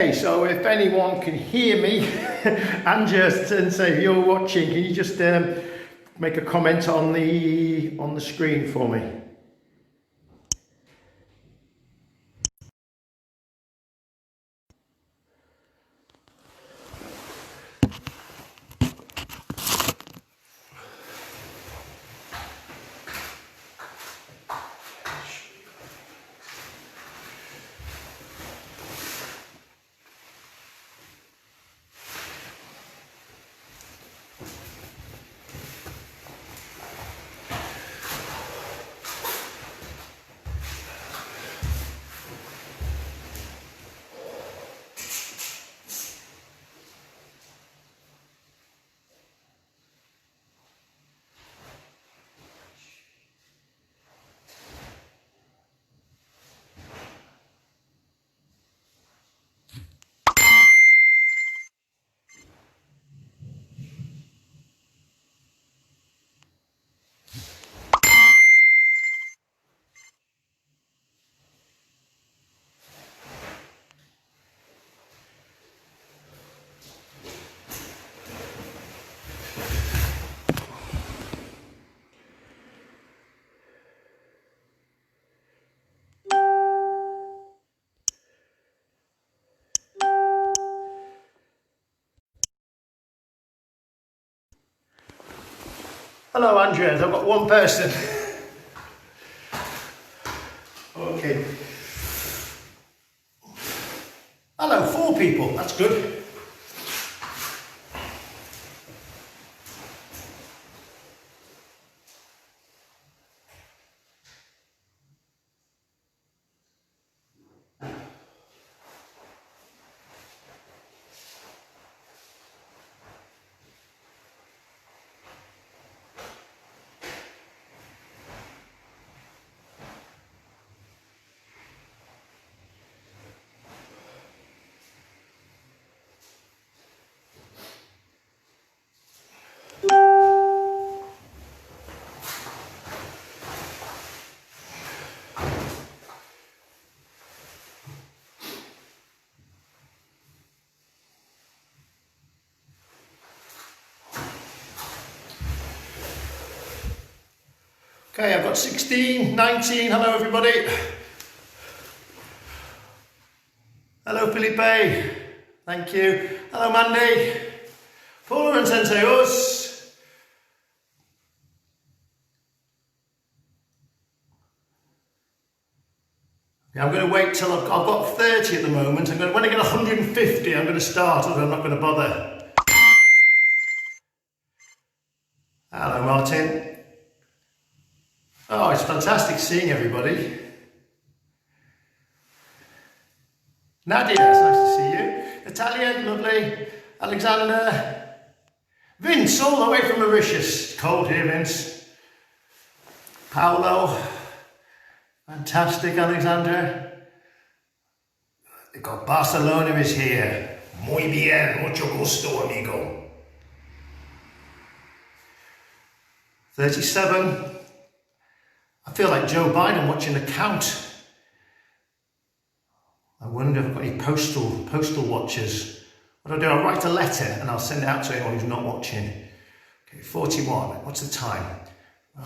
Okay, so if anyone can hear me and say if you're watching, can you just make a comment on the screen for me? Hello, Andreas. I've got one person. Okay. Hello, 4 people. That's good. Okay, I've got 16, 19, hello everybody. Hello Felipe, thank you. Hello Mandy. Paula and Sensei Us. Yeah, I'm going to wait till I've got 30 at the moment. When I get 150, I'm going to start, or I'm not going to bother. Hello Martin. Oh, it's fantastic seeing everybody. Nadia, it's nice to see you. Natalia, lovely. Alexander. Vince, all the way from Mauritius. Cold here, Vince. Paolo. Fantastic, Alexander. They've got Barcelona is here. Muy bien, mucho gusto, amigo. 37. I feel like Joe Biden watching the count. I wonder if I've got any postal watchers. What I'll do, I'll write a letter and I'll send it out to anyone who's not watching. Okay, 41, what's the time?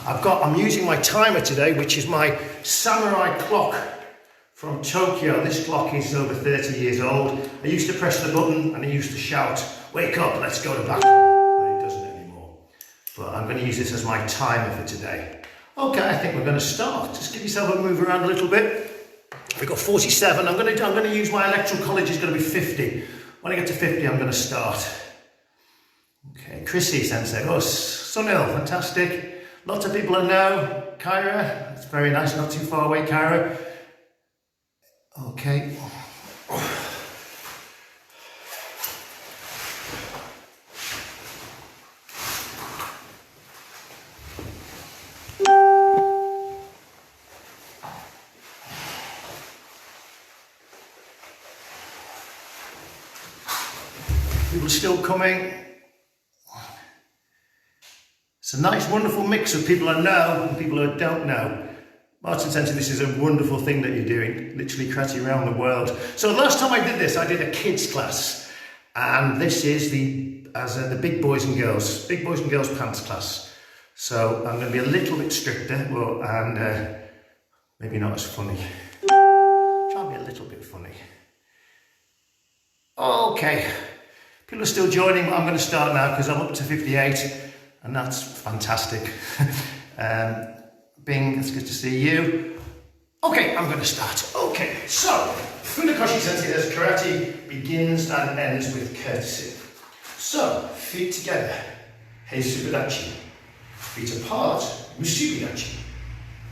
I'm using my timer today, which is my samurai clock from Tokyo. This clock is over 30 years old. I used to press the button and it used to shout, wake up, let's go to battle. But it doesn't anymore. But I'm going to use this as my timer for today. Okay, I think we're going to start. Just give yourself a move around a little bit. We've got 47. I'm going to use my electoral college is going to be 50. When I get to 50, I'm going to start. Okay, Chrissy Sensei. Oh, Sunil, fantastic. Lots of people I know. Kyra, it's very nice, not too far away, Kyra. Okay. People still coming. It's a nice, wonderful mix of people I know and people I don't know. Martin Sensei, this is a wonderful thing that you're doing, literally karate around the world. So the last time I did this, I did a kids class, and this is the big boys and girls pants class. So I'm going to be a little bit stricter, and maybe not as funny. Try and be a little bit funny. Okay, people are still joining, but I'm going to start now because I'm up to 58, and that's fantastic. Bing, it's good to see you. Okay, I'm going to start. Okay, so Funakoshi Sensei says karate begins and ends with courtesy. So, feet together, Heisubidachi. Feet apart, Musubidachi.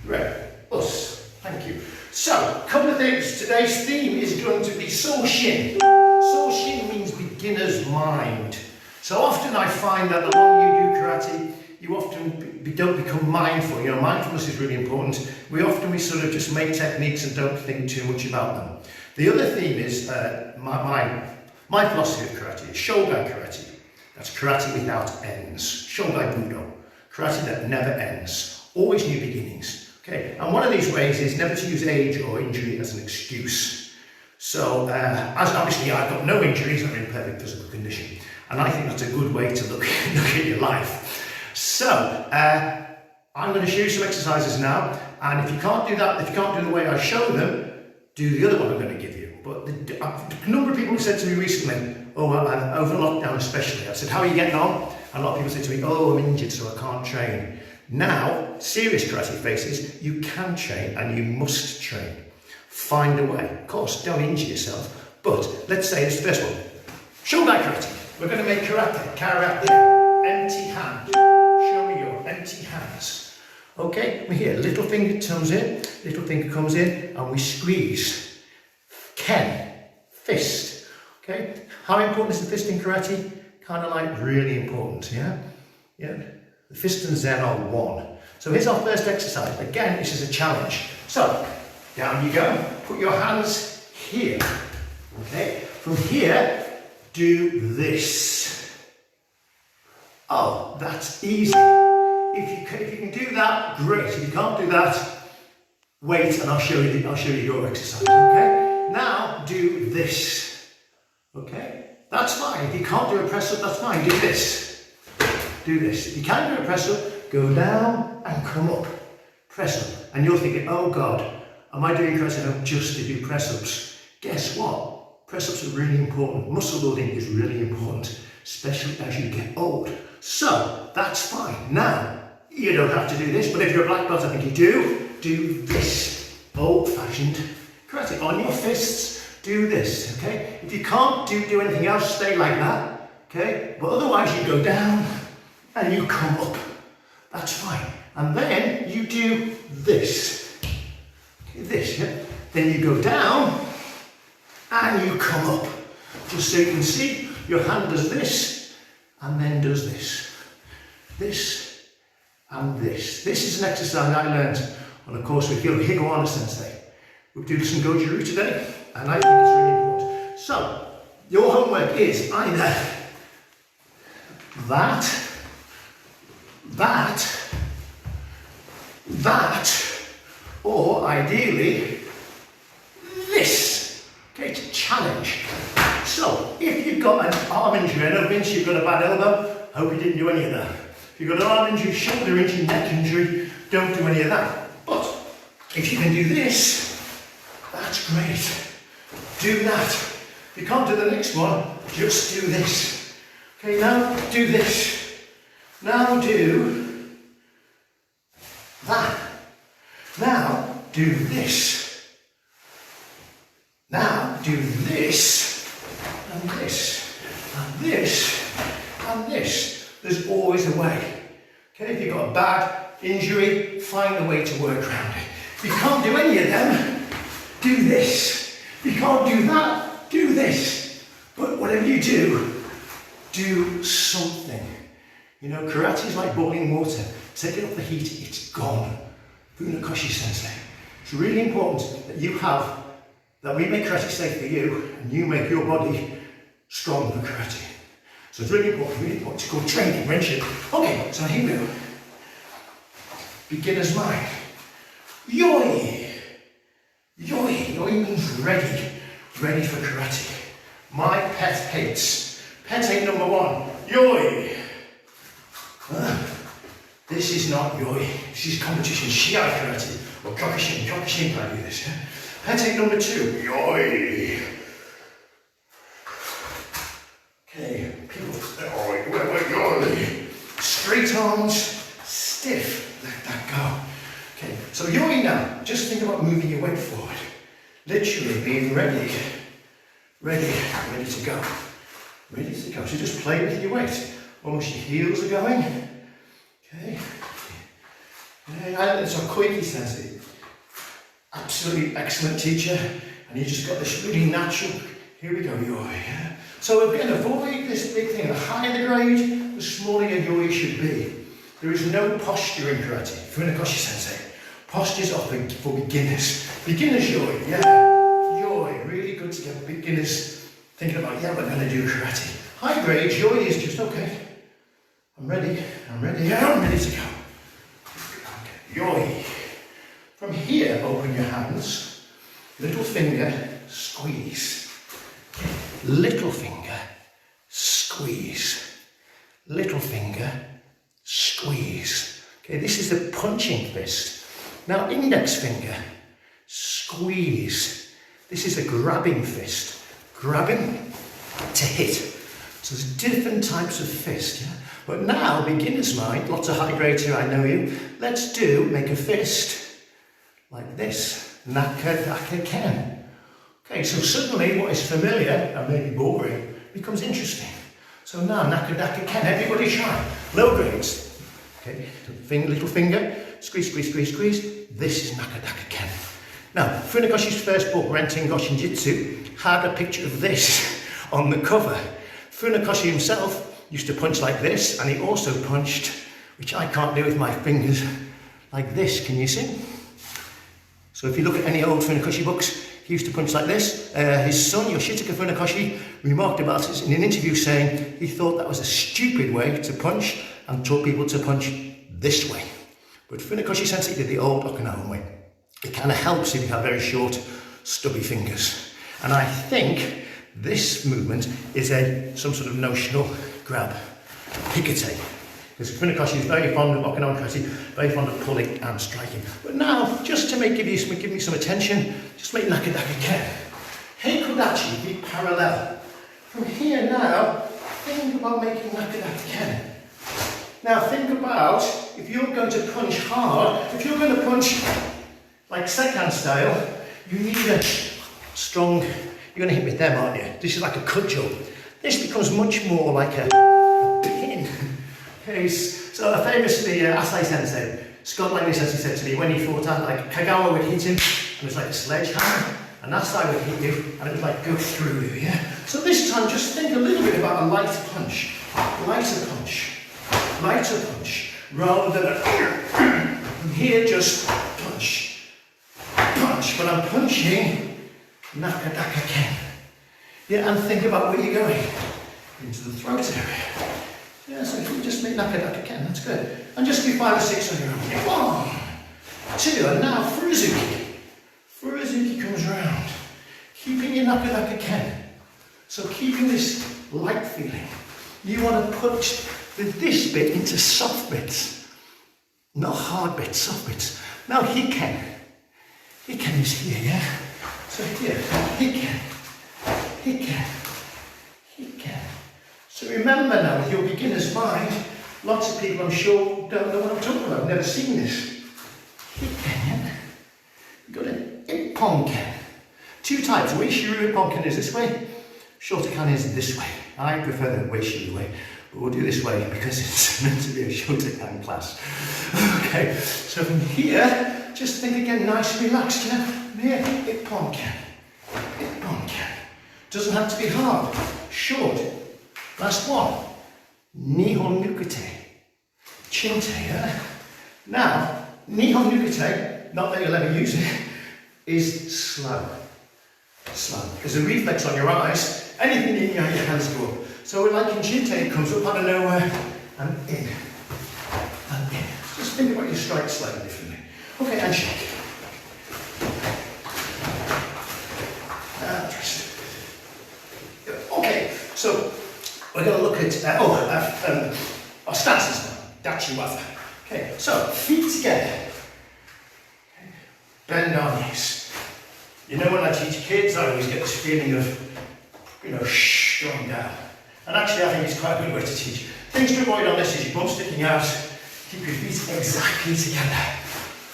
Right, us. Thank you. So, a couple of things. Today's theme is going to be Soshin. Soshin means beginner's mind. So often I find that the longer you do karate, you often don't become mindful. You know, mindfulness is really important. We sort of just make techniques and don't think too much about them. The other theme is my philosophy of karate is Shogai karate. That's karate without ends. Shogai Budo. Karate that never ends. Always new beginnings. Okay, and one of these ways is never to use age or injury as an excuse. So, as obviously I've got no injuries, I'm in perfect physical condition, and I think that's a good way to look at your life. So, I'm going to show you some exercises now, and if you can't do that, if you can't do the way I show them, do the other one I'm going to give you. But a number of people have said to me recently, over lockdown especially, I said, how are you getting on? And a lot of people say to me, oh, I'm injured, so I can't train. Now, serious karate faces, you can train and you must train. Find a way. Of course, don't injure yourself, but let's say this first one. Shogai karate. We're going to make karate, empty hand. Show me your empty hands. Okay, we're here. Little finger comes in, little finger comes in, and we squeeze. Ken, fist. Okay, how important is the fist in karate? Kind of like really important, yeah? Yeah. The fist and zen are one. So here's our first exercise. Again, this is a challenge. So, down you go. Put your hands here. Okay, from here, do this. Oh, that's easy. If you can do that, great. If you can't do that, wait and I'll show you your exercise. Okay? Now do this. Okay? That's fine. If you can't do a press up, that's fine. Do this. Do this. If you can do a press up, go down and come up. Press up. And you're thinking, oh God, am I doing press up just to do press ups? Guess what? Press ups are really important. Muscle building is really important, especially as you get old. So that's fine. Now, you don't have to do this, but if you're a black belt, I think you do this. Old-fashioned karate. On your fists, do this, okay? If you can't do anything else, stay like that, okay? But otherwise, you go down and you come up. That's fine. And then you do this. Okay, this, yeah? Then you go down and you come up. Just so you can see, your hand does this and then does this. This and this. This is an exercise I learned on a course with Higuana Sensei. We'll do some Goju-Ryu today, and I think it's really important. So, your homework is either that, or ideally, this. Okay, to challenge. So, if you've got an arm injury, I know Vince, you've got a bad elbow, I hope you didn't do any of that. If you've got an arm injury, shoulder injury, neck injury, don't do any of that. But, if you can do this, that's great. Do that. If you can't do the next one, just do this. Okay, now do this. Now do that. Now do this. Now do this, and this, and this, and this. There's always a way. Okay, if you've got a bad injury, find a way to work around it. If you can't do any of them, do this. If you can't do that, do this. But whatever you do something. You know, karate is like boiling water. Take it off the heat, it's gone. Funakoshi Sensei. It's really important that we make karate safe for you, and you make your body strong for karate. So it's really important. It's called training, friendship. Okay, so here we go. Beginner's mind. Yoi. Yoi. Yoi means ready. Ready for karate. My pet hates. Pet hate number 1. Yoi. This is not yoi. This is competition shiai karate. Or kyokushin. Kyokushin can do this. Yeah? Pet hate number 2. Yoi. Okay. People. Yoi. Straight arms. Stiff. Let that go. Okay. So yoi now. Just think about moving your weight forward. Literally being ready. Ready to go. Ready to go. So just play with your weight. Almost your heels are going. Okay. So Koiki Sensei, absolutely excellent teacher, and he just got this really natural. Here we go, yoi. Yeah? So again, avoid this big thing. The higher the grade, the smaller your yoi should be. There is no posture in karate. Funakoshi Sensei. Posture's often for beginners. Beginners yoi, yeah. Really good to get beginners thinking about, yeah, we're going to do karate. High grade, yoi is just, okay, I'm ready to go. Okay, yoi. From here, open your hands, little finger, squeeze. Little finger, squeeze. Little finger, squeeze. Okay, this is the punching fist. Now, index finger, squeeze. This is a grabbing fist. Grabbing to hit. So there's different types of fist, yeah? But now, beginner's mind, lots of high grades here, I know you. Let's make a fist like this. Naka daka ken. Okay, so suddenly what is familiar and maybe boring becomes interesting. So now, naka daka ken, everybody try. Low grades. Okay, little finger, squeeze, squeeze, squeeze, squeeze. This is naka daka ken. Now, Funakoshi's first book, Renten Goshin Jitsu, had a picture of this on the cover. Funakoshi himself used to punch like this, and he also punched, which I can't do with my fingers, like this. Can you see? So if you look at any old Funakoshi books, he used to punch like this. His son, Yoshitaka Funakoshi, remarked about it in an interview saying he thought that was a stupid way to punch and taught people to punch this way. But Funakoshi Sensei did the old Okinawan way. It kind of helps if you have very short, stubby fingers. And I think this movement is some sort of notional grab, pikate. Because Funakoshi is very fond of Okinawan karate, very fond of pulling and striking. But now, just to give me some attention, just make nakadaka ken. Heikodachi, be parallel. From here now, think about making nakadaka ken. Now think about, if you're going to punch hard, if you're going to punch like Sekan style, you need a strong, you're going to hit with them, aren't you? This is like a cudgel. This becomes much more like a pin. Okay, so famously, Asai Sensei, Scott Langley Sensei said to me, when he fought out, like Kagawa would hit him, and it was like a sledgehammer, and Asai would hit you, and it would like go through you, yeah? So this time, just think a little bit about a lighter punch, rather than a, from here, just punch. But I'm punching nakadaka ken. Yeah, and think about where you're going. Into the throat area. Yeah, so if you just make nakadaka ken, that's good. And just do 5 or 6 on your own. 1, 2, and now Furuzuki. Furuzuki comes around. Keeping your nakadaka ken. So keeping this light feeling. You want to put this bit into soft bits. Not hard bits, soft bits. Now hiken. Hiken is here, yeah? So here, hiken. So remember now, with your beginner's mind, lots of people I'm sure don't know what I'm talking about, never seen this. Hiken. You've got an ipponken. 2 types, Weishiru ipponken is this way, Shotokan is this way. I prefer the Weishiru way, but we'll do this way because it's meant to be a Shotokan class. Okay, so from here, just think again, nice and relaxed, yeah? Here, ipponken. Doesn't have to be hard, short. Last one, Nihon nukute. Chinte, yeah? Now, Nihon nukute, not that you'll ever use it, is slow. There's a reflex on your eyes, anything in your hands go up. So like in Chinte, it comes up out of nowhere and in. Just think about your strike slightly differently. Okay, and shake. So we're going to look at our stances now. Dachi waza. Okay, so feet together. Okay. Bend our knees. You know, when I teach kids, I always get this feeling of, going down. And actually, I think it's quite a good way to teach. Things to avoid on this is your bum sticking out. Keep your feet exactly together.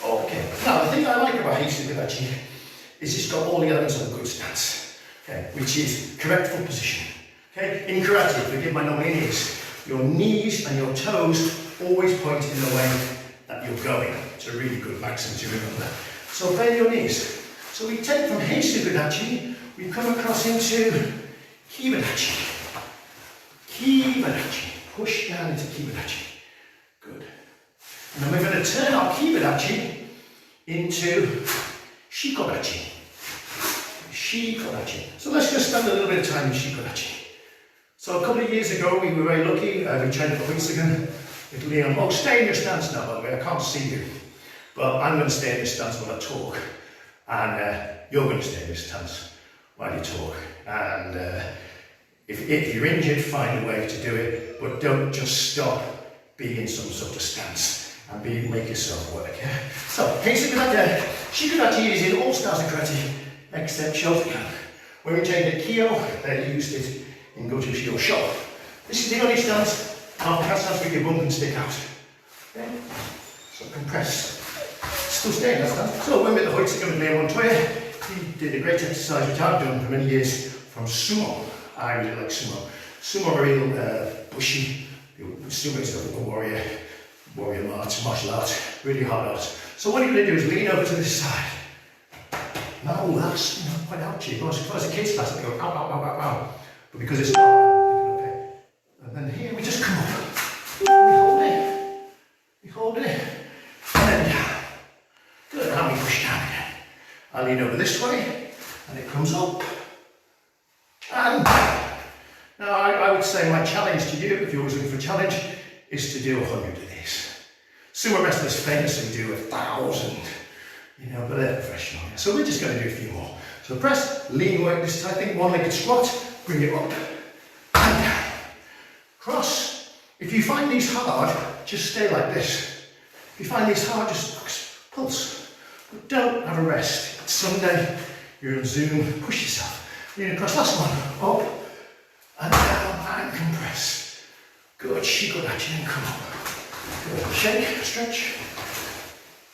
Okay. Now, the thing I like about Kibanachi is it's got all the elements of a good stance. Okay, which is correct foot position. Okay, in karate, forgive my non-linears, your knees and your toes always point in the way that you're going. It's a really good maxim to remember. So bend your knees. So we take from Kibanachi, we come across into Kibanachi. Kibanachi. Push down into Kibanachi. Good. And then we're going to turn our Kibanachi into Shikodachi. Shikodachi. So let's just spend a little bit of time in Shikodachi. So a couple of years ago, we were very lucky. We trained for weeks ago with Liam. Oh, stay in your stance now, by the way. I can't see you. But I'm going to stay in this stance while I talk. And you're going to stay in this stance while you talk. And if you're injured, find a way to do it. But don't just stop being in some sort of stance. And make yourself work. Yeah? So, Shikodachi is in all styles of karate, except Shotokan. When we trained at Kyo, they used it in Goju Shio Sho. This is the only stance, half stance where your bum can stick out. Okay? So compress. Still stay in that stance. So when we're at the Hoitsuka with Liam Montoya, he did a great exercise which I've done for many years from sumo. I really like sumo. Sumo are real bushy. Sumo is a warrior martial art, really hard art. So what you're going to do is lean over to this side. No, that's quite ouchy. If I was a kid's class, I'd go ow, ow, ow, ow, ow. But because it's not, okay. And then here we just come up. We hold it, and then down. Good, now we push down again. I lean over this way, and it comes up, and down. Now I would say my challenge to you, if you're always looking for a challenge, is to do 100 of these. Sumo wrestlers famously do 1,000, but they're professional. So we're just going to do a few more. So press, lean weight this time, I think one-legged squat, bring it up, and down. Cross. If you find these hard, just stay like this. If you find these hard, just pulse. But don't have a rest. It's Sunday, you're on Zoom, push yourself. Lean across, last one, up, and down, and compress. Good, Shikodachi, and come up. Good, shake, stretch.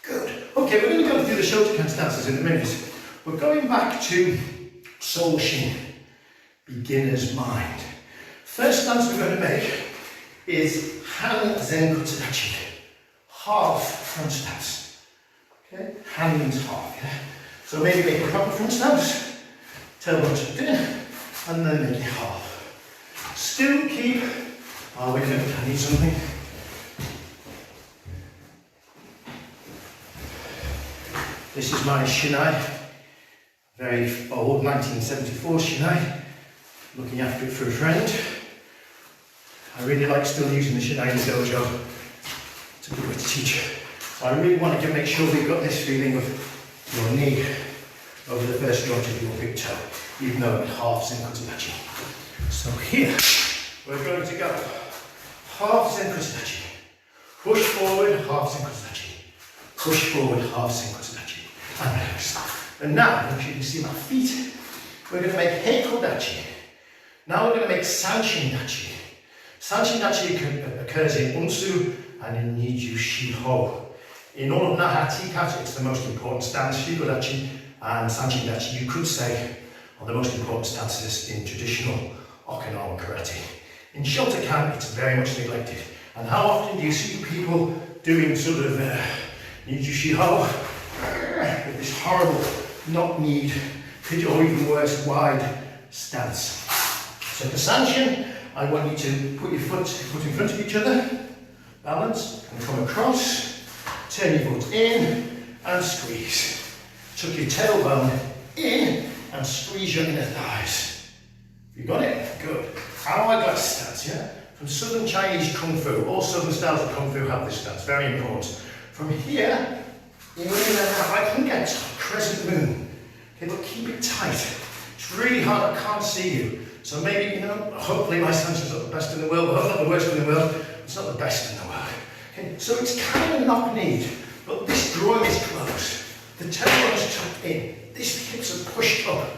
Good. Okay, we're going to go through the Shotokan stances in a minute. We're going back to Soul Shin, beginner's mind. First stance we're going to make is Han Zen Kutsudachi, half front stance. Okay, hands half, yeah? So maybe make a proper front stance, tailbone tucked in, and then make it half. Still keep, oh wait a minute, I need something. This is my shinai, very old 1974 shinai, looking after it for a friend. I really like still using the shinai in the dojo. It's a good way to teach. So I really want to make sure we've got this feeling of your knee over the first joint of your big toe, even though I'm half Zen Kutsudachi. So here, we're going to go half Zen Kutsudachi, push forward, half Zen Kutsudachi, push forward, half Zen Kutsudachi. And relax. And now, if you can see my feet, we're going to make Heikodachi. Now we're going to make Sanshin Dachi. Sanshin Dachi occurs in Unsu and in Niju Shiho. In all of Naha Tikata, it's the most important stance. Shikodachi and Sanshin Dachi, you could say, are the most important stances in traditional Okinawan karate. In Shotokan, it's very much neglected. And how often do you see people doing sort of Niju Shiho? With this horrible knock-kneed, or even worse, wide stance. So for Sanshin, I want you to put your foot in front of each other, balance, and come across, turn your foot in, and squeeze. Tuck your tailbone in, and squeeze your inner thighs. You got it? Good. Hourglass stance, yeah? From Southern Chinese Kung Fu, all Southern styles of Kung Fu have this stance, very important. From here, in and out, I can get crescent moon. Okay, but keep it tight. It's really hard, I can't see you. So maybe, hopefully my stance is not the best in the world, well, not the worst in the world, it's not the best in the world. Okay, so it's kind of knock-kneed, but this groin is closed. The tailbone is tucked in. These hips are pushed up.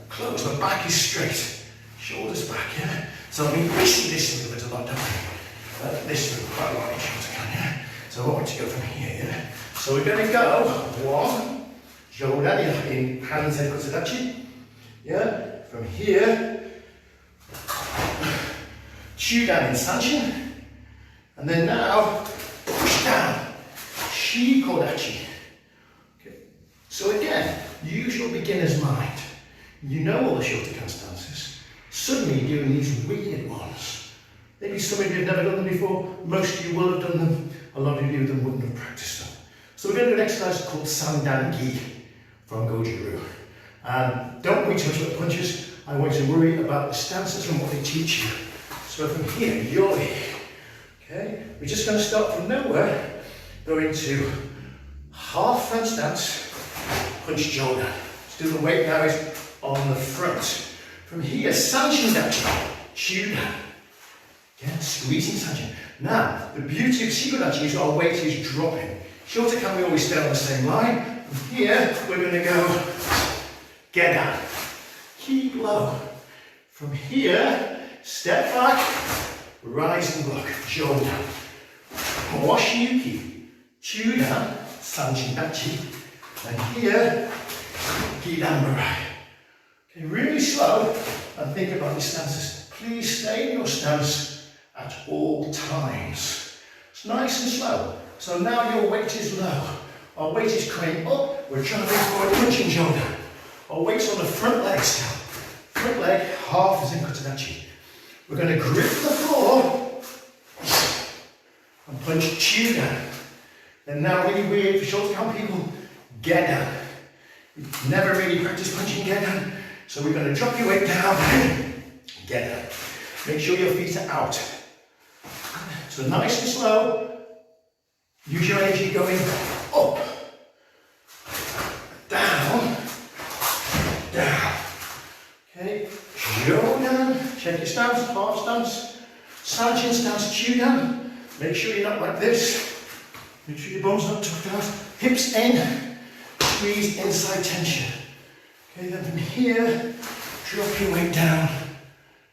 Close, the back is straight. Shoulders back, yeah? So I mean, we see this a little bit a lot, don't we? This is quite a lot in shoulders, yeah? So I want to go from here, yeah? So we're going to go, one, Jodan in hands and Kibanachi, yeah? From here, Chudan in Sanshin, and then now, push down, Shikodachi. Okay. So again, use your beginner's mind. You know all the Shotokan stances. Suddenly you're doing these weird ones. Maybe some of you have never done them before, most of you will have done them, a lot of you then wouldn't have practiced them. So we're going to do an exercise called Sundanki from Goju-Ryu. And don't worry too much about the punches, I want you to worry about the stances and what they teach you. So from here, yoi. Okay, we're just going to start from nowhere, go into half front stance, punch Jodan. Let's do the weight now is on the front. From here, Sanshin Dachi, Chudan. Again, squeezing Sanshin. Now, the beauty of Shikodachi is our weight is dropping. Shotokan, we always stay on the same line. From here, we're going to go get down. Keep low. From here, step back, rise and block, Jodan. Yumiyuki, Chudan, Sanshin Dachi. And here, Gidan. Okay, really slow and think about your stances. Please stay in your stance at all times. It's nice and slow. So now your weight is low. Our weight is coming up. We're trying to make forward punching shoulder. Our weight's on the front leg still. Front leg, half is in Kibanachi. We're going to grip the floor and punch Chudan. And now really weird for Shotokan people, get down. We've never really practiced punching get down. So we're going to drop your weight down, get down. Make sure your feet are out. So nice and slow. Use your energy going up, down, down. Okay, Jodan. Check your stance, half stance. Sanshin stance, Chudan. Make sure you're not like this. Make sure your bones not tucked out. Hips in, squeeze inside tension. Okay, then from here, drop your weight down,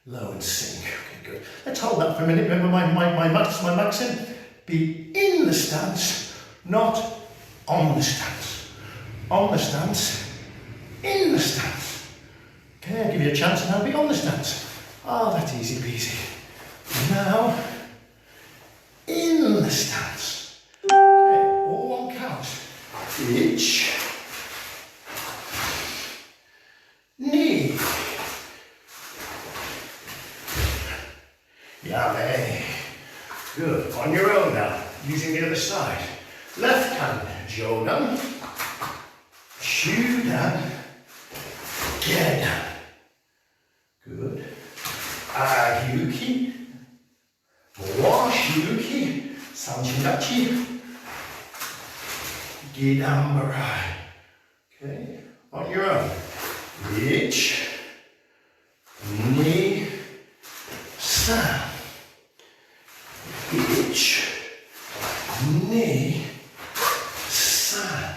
low and sink. Okay, good. Let's hold that for a minute. Remember my maxim? Be in the stance, not on the stance. On the stance, in the stance. Okay, I'll give you a chance now, be on the stance. Oh, that's easy peasy. Now, in the stance. Okay, all on count. Each. Knee. Yummy. Good. On your own now. Using the other side. Left hand. Jodan. Chudan. Gedan. Good. Yuki. Yuki. Sanshin Dachi. Gedan. Okay. On your own. Each, knee, san. Each, knee, san.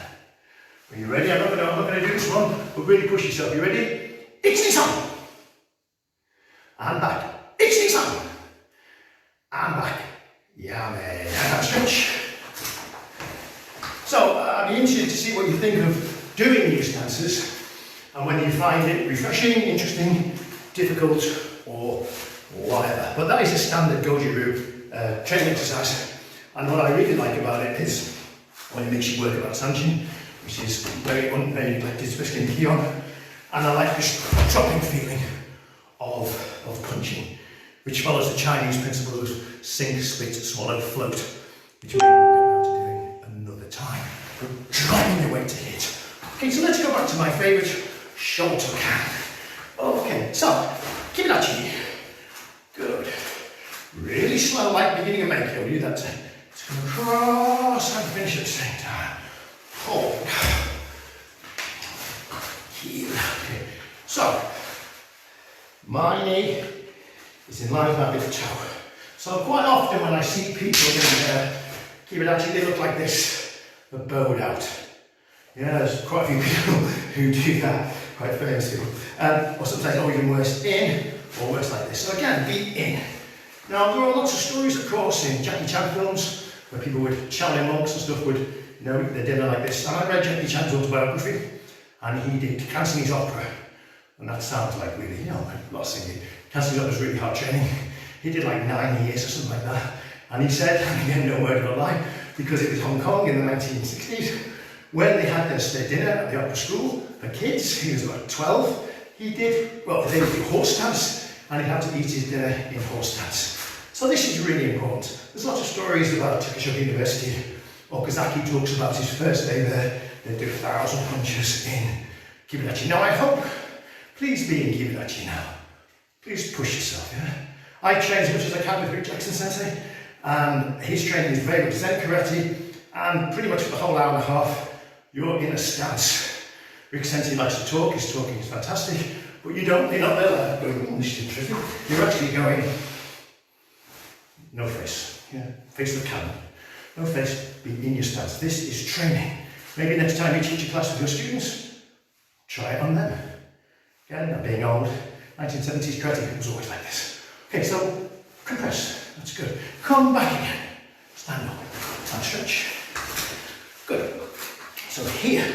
Are you ready? I'm not going to do this one, but really push yourself. You ready? Ichi-san. And back. Ichi-san. And back. Yummy. And stretch. So, I'd be interested to see what you think of doing these stances. And when you find it refreshing, interesting, difficult, or whatever. But that is a standard Goju-Ryu training exercise. And what I really like about it is when it makes you work about Sanshin, which is very neglected, especially in Kion. And I like this dropping feeling of punching, which follows the Chinese principle of sink, split, swallow, float, which maybe we'll get around to doing another time. Dropping your weight to hit. Okay, so let's go back to my favourite Shotokan. Okay, so Kibanachi. Good. Really slow, like beginning of Meikyo. Do that. It's going to cross and finish at the same time. Hold. Heel. Okay. So My knee is in line with my big toe. So quite often when I see people in Kibanachi, they look like this, they're bowed out. Yeah, there's quite a few people who do that, quite famous people. Or sometimes, or even worse, in, or worse like this. So again, be in. Now, there are lots of stories, of course, in Jackie Chan films, where people with Shaolin monks and stuff would, you know, eat their dinner like this. And I read Jackie Chan's autobiography, and he did Cantonese opera. And that sounds like really, you know, a lot of singing. Cantonese opera is really hard training. He did like 9 years or something like that. And he said, and again, no word of a lie, because it was Hong Kong in the 1960s, when they had their state dinner at the opera school for kids, he was about 12, he did, well, they would do horse dance, and he had to eat his dinner in horse dance. So this is really important. There's lots of stories about Takashoka University. Okazaki talks about his first day there. They do 1,000 punches in Kibanachi. Now I hope, please be in Kibanachi now. Please push yourself, yeah? I train as much as I can with Rick Jackson Sensei, and his training is very much Zen Karate, and pretty much for the whole hour and a half, you're in a stance. Rick Sensei likes to talk, his talking is fantastic, but you're not there going, this is tricky. You're actually going, no face, yeah, face the camera. No face, be in your stance. This is training. Maybe next time you teach a class with your students, try it on them. Again, not being old, 1970s karate was always like this. Okay, so compress, that's good. Come back again, stand up, and stretch. Good. So here,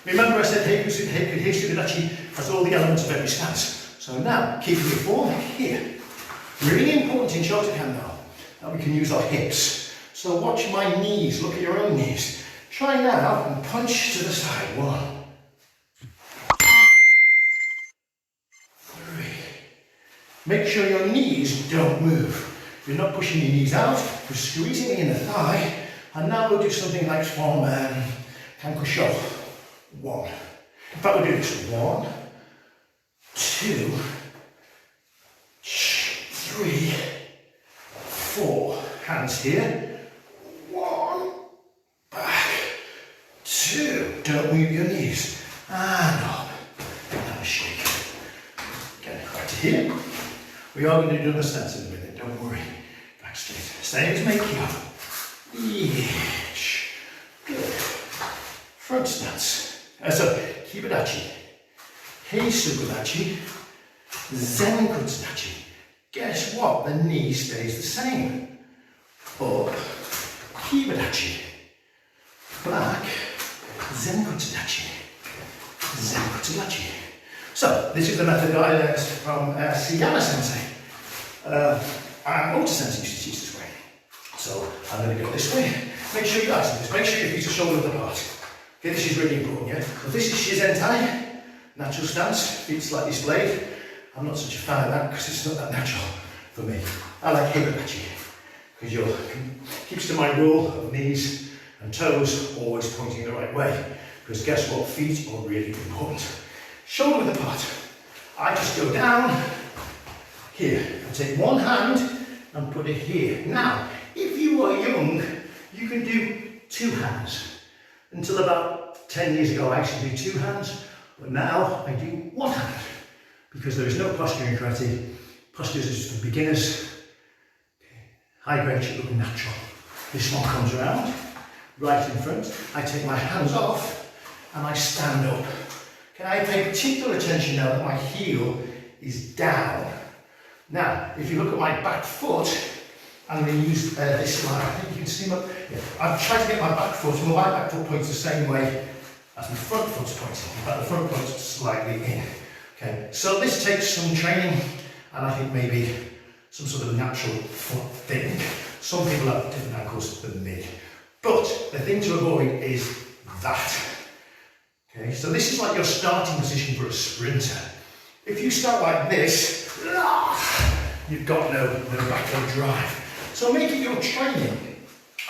remember I said Kibanachi has all the elements of every stance. So now, keeping your form here. Really important in Shotokan now, that we can use our hips. So watch my knees, look at your own knees. Try now and punch to the side. 1, 3. Make sure your knees don't move. You're not pushing your knees out, you're squeezing the inner thigh. And now we'll do something like from Kankusho. 1. In fact, we'll do this. 1, 2, 3, 4. Hands here. 1, back, 2. Don't move your knees. And up. Now a shake. Get it back to here. We are going to do the stance in a minute. Don't worry. Back straight. Same as make you. Yeesh. Good. Front stance. So, Kibanachi, Heisukudachi, Zenkutsudachi. Guess what? The knee stays the same. Up, Kibanachi. Back, Zenkutsudachi. Zenkutsudachi. So, this is the method that I learned from Siyama Sensei. And Ota Sensei used to teach this way. So, I'm going to go this way. Make sure you guys do this. Make sure your feet are shoulder width apart. Okay, this is really important, yeah? So this is Shizentai, natural stance, feet slightly splayed. I'm not such a fan of that because it's not that natural for me. I like Kibanachi because it keeps to my rule of knees and toes always pointing the right way. Because guess what? Feet are really important. Shoulder width apart. I just go down here. I take one hand and put it here. Now, if you are young, you can do 2 hands. Until about 10 years ago, I actually do 2 hands, but now I do 1 hand because there is no posture in karate. Posture is just for beginners. High grade should look natural. This one comes around, right in front. I take my hands off and I stand up. Okay, I pay particular attention now that my heel is down. Now, if you look at my back foot, I'm going to use this line. I think you can see my... Yeah. I've tried to get my back foot, and my back foot points the same way as my front foot's pointing. In fact, the front foot's slightly in. Okay, so this takes some training, and I think maybe some sort of natural foot thing. Some people have different ankles than me. But the thing to avoid is that. Okay, so this is like your starting position for a sprinter. If you start like this, you've got no backward drive. So make it your training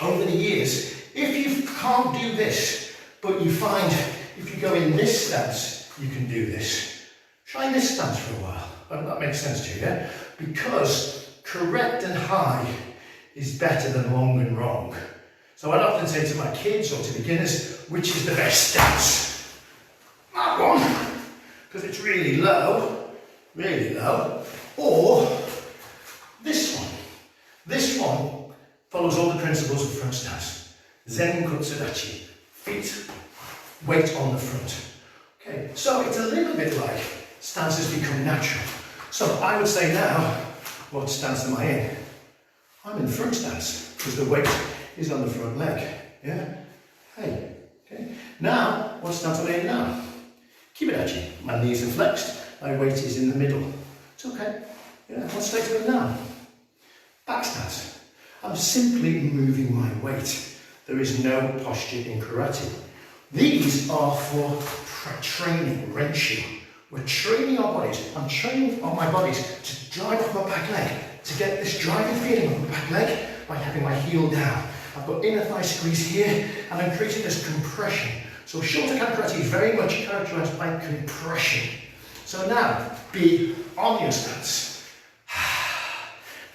over the years. If you can't do this, but you find if you go in this stance, you can do this. Try this stance for a while. That makes sense to you, yeah? Because correct and high is better than long and wrong. So I'd often say to my kids or to beginners, which is the best stance? That one, because it's really low. really low, or this one. This one follows all the principles of front stance. Zen Kutsudachi, feet, weight on the front. Okay, so it's a little bit like stances become natural. So I would say now, what stance am I in? I'm in front stance, because the weight is on the front leg. Yeah? Hey. Okay. Now, what stance am I in now? Kibanachi. My knees are flexed, my weight is in the middle. It's okay. Yeah, what state am I in now? Back stance. I'm simply moving my weight. There is no posture in karate. These are for training, wrenching. We're training our bodies. I'm training on my bodies to drive off my back leg, to get this driving feeling on my back leg by having my heel down. I've got inner thigh squeeze here, and I'm creating this compression. So shorter count karate is very much characterized by compression. So now, be on your stance.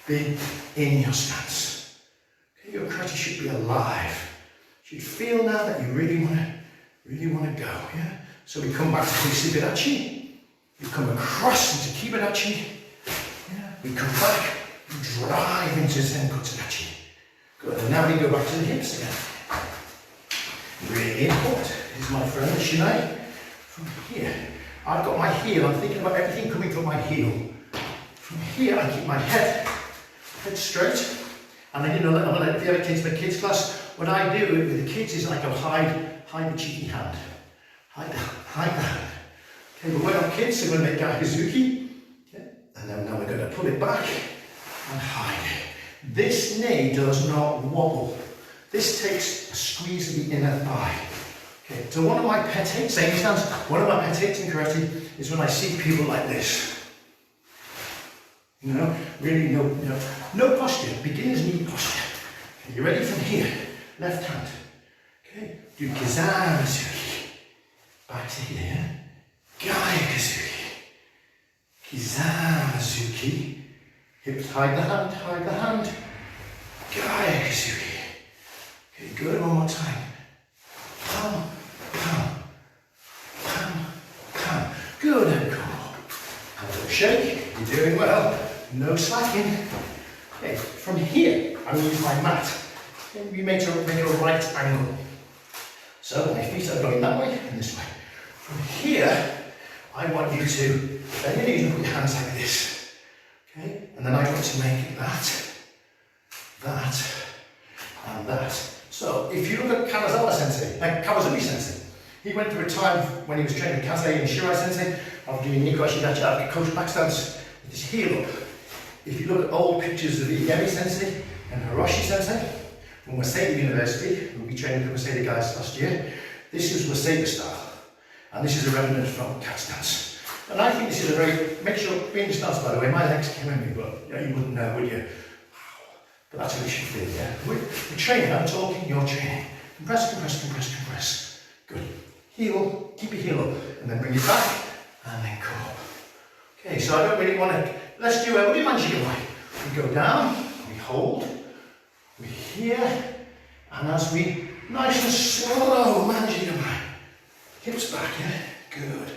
Be in your stance. Okay, your karate should be alive. You should feel now that you really want to go. Yeah. So we come back to Kibanachi. We come across into Kibanachi. Yeah. We come back. We drive into Zen Kutsudachi. Good. And now we go back to the hips again. Really important. Here's my friend Shinai. From here, I've got my heel. I'm thinking about everything coming from my heel. From here, I keep my head straight. And then, you know, if you ever came to my kids' class, what I do with the kids is I go hide the cheeky hand. Hide the hand. Okay, but we're not kids, so we're going to make Gakuzuki. Okay. And then now we're going to pull it back and hide it. This knee does not wobble. This takes a squeeze of the inner thigh. Okay, so one of my pet hates, same stance, one of my pet hates in karate is when I see people like this. You know, really no posture, beginner's knee posture. Okay, you ready from here? Left hand. Okay, do Kizanazuki. Back to here. Gaiakazuki. Kizanazuki. Hips, hide the hand. Gaiakazuki. Okay, good, one more time. Pam. Good, and cool. Have a little shake, you're doing well. No slacking. Okay, from here, I'm going to use my mat. Okay, we make a right angle. So my feet are going that way and this way. From here, I want you to bend your knees and put your hands like this. Okay, and then I want to make that, and that. So if you look at Kawazumi Sensei, he went through a time when he was training Kaze and Shirai Sensei of doing Nico Ashidachi out of coach backstands with his heel up. If you look at old pictures of Igami Sensei and Hiroshi Sensei from Waseda University, who we trained with the Waseda guys last year, this is Waseda style, and this is a remnant from cat stance. And I think this is a very, make sure, being the stance by the way, my legs came at me, but yeah, you wouldn't know, would you? But that's what you should feel, yeah? We're training, I'm talking, you're training. Compress. Good. Heel, keep your heel up, and then bring it back, and then come up. Okay, so I don't really want to, we'll do Manjigai. We go down, we hold, we here, and as we nice and slow Manjigai. Hips back, yeah? Good.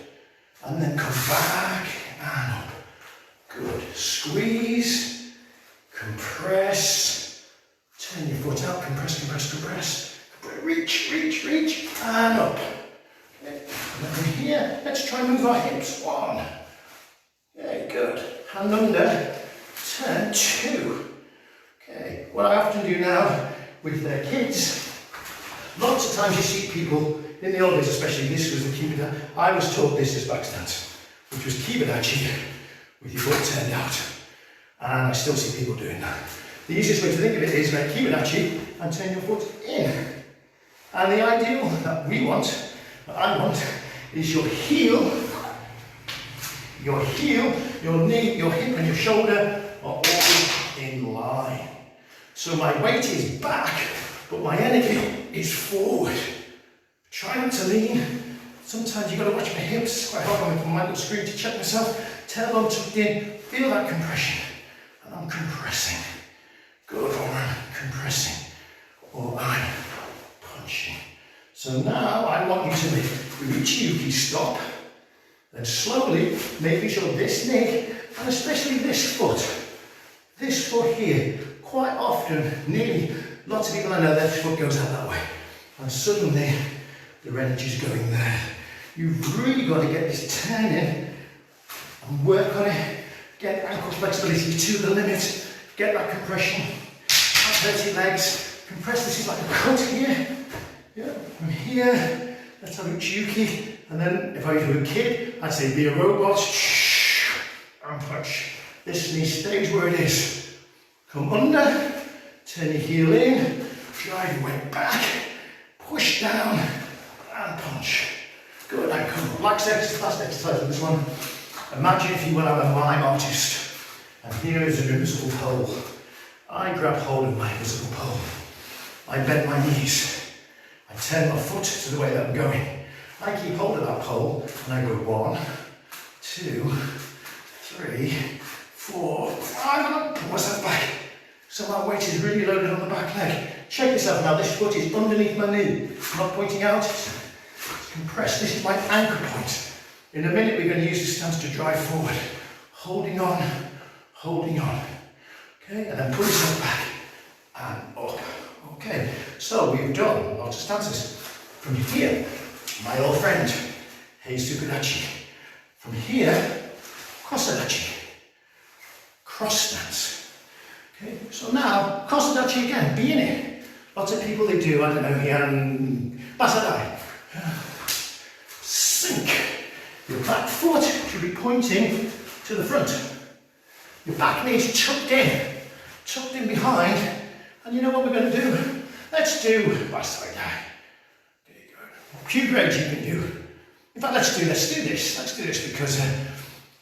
And then come back and up. Good. Squeeze, compress, turn your foot out, compress. Reach, and up. Okay. And then from here, let's try and move our hips. 1. Okay, good. Hand under, turn 2. Okay, what I often do now with their kids, lots of times you see people, in the old days especially, this was the Kibanachi. I was taught this as backstance, which was Kibanachi with your foot turned out. And I still see people doing that. The easiest way to think of it is like Kibanachi and turn your foot in. And the ideal that I want, is your heel, your knee, your hip and your shoulder are all in line. So my weight is back, but my energy is forward. Try not to lean. Sometimes you've got to watch my hips. Quite hard on my little screen to check myself. Tailbone tucked in. Feel that compression. And I'm compressing. Good, or I'm compressing. Or I'm punching. So now I want you to make the Yumiyuki stop. Then slowly making sure this knee, and especially this foot here, quite often, nearly, lots of people I know, their foot goes out that way. And suddenly, their energy's going there. You've really got to get this turning and work on it. Get ankle flexibility to the limit. Get that compression. Don't hurt your legs. Compress. This is like a cut here. Yeah, from here. Let's have a Uchiuki. And then, if I was a kid, I'd say be a robot. And punch. This knee stays where it is. Come under. Turn your heel in. Drive your weight back. Push down. And punch. Good, and come. Relax exercise, fast exercise with this one. Imagine, if you will, I'm a mime artist. And here is an invisible pole. I grab hold of my invisible pole. I bend my knees. I turn my foot to the way that I'm going. I keep hold of that pole and I go 1, 2, 3, 4, 5, and I pull myself back. So my weight is really loaded on the back leg. Check this out now, this foot is underneath my knee. I'm not pointing out, it's compressed. This is my anchor point. In a minute we're going to use this stance to drive forward. Holding on, holding on. Okay, and then pull yourself back and up. Okay, so we've done lots of stances. From here, my old friend, Kibanachi. From here, Kosadachi. Cross stance. Okay, so now, Kosadachi again, be in it. Lots of people, they do, I don't know, here, Basadai. Sink. Your back foot should be pointing to the front. Your back knee is tucked in behind. And you know what we're going to do? Let's do Basadai. There you go. Few grades you can do. In fact, let's do this. Let's do this because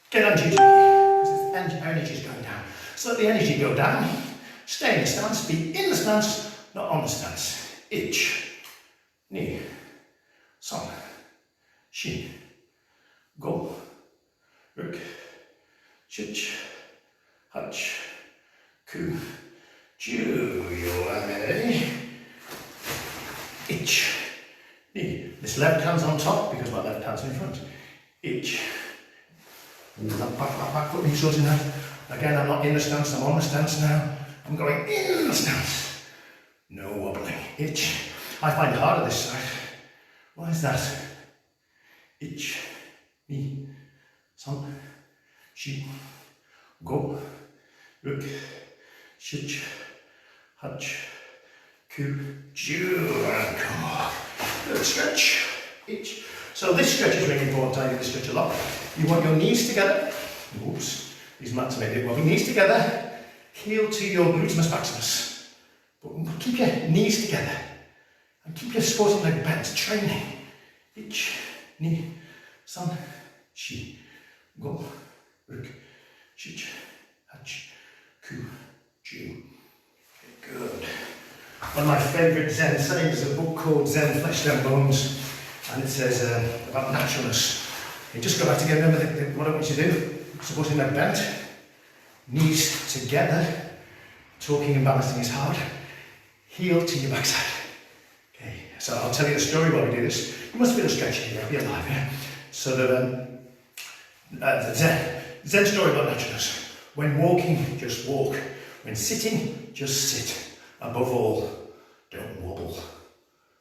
get energy, because the energy is going down. So let the energy go down. Stay in the stance. Be in the stance, not on the stance. Ich, ni, son, shi, go, ruk, chich, hach, ku, ju, yoame, ich, ni. This left hand's on top because my left hand's in front. Ich. That back foot knee sorting out. Again, I'm not in the stance, I'm on the stance now. I'm going in the stance. No wobbling. Ich. I find it harder this side. Why is that? Ich, ni, son, shi, go, ruk, shich, hach, ku, ju, and come on. Good stretch. Ich. So this stretch is really important. I do this stretch a lot. You want your knees together. Oops, these mats made it. Well, your knees together, heel to your glutimus maximus. But keep your knees together and keep your sporting leg bent. Training. Ich, ni, son, shi, go, ruk, shich, hach, ku, ju. Okay, good. One of my favourite Zen sayings is a book called Zen Flesh and Bones, and it says about naturalness. You just go back to again, remember what I want you to do. Supporting leg bent, knees together, talking and balancing is hard, heel to your backside. Okay, so I'll tell you a story while we do this. You must feel a stretch here, be alive, yeah? So the Zen story about naturalness. When walking, just walk. When sitting, just sit. Above all, don't wobble.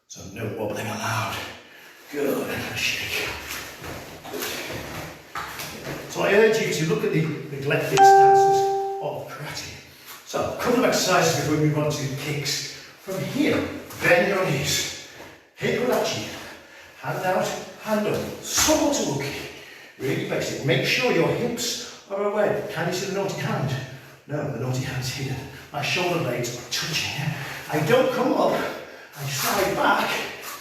So no wobbling allowed. Good, and a shake. So I urge you to look at the neglected stances of karate. So a couple of exercises before we move on to kicks. From here, bend your knees. Kibanachi. Hand out, hand up. Sobotobuki. Really basic. Make sure your hips are away. Can you see the naughty hand? No, the naughty hand's hidden. My shoulder blades are touching. I don't come up. I slide back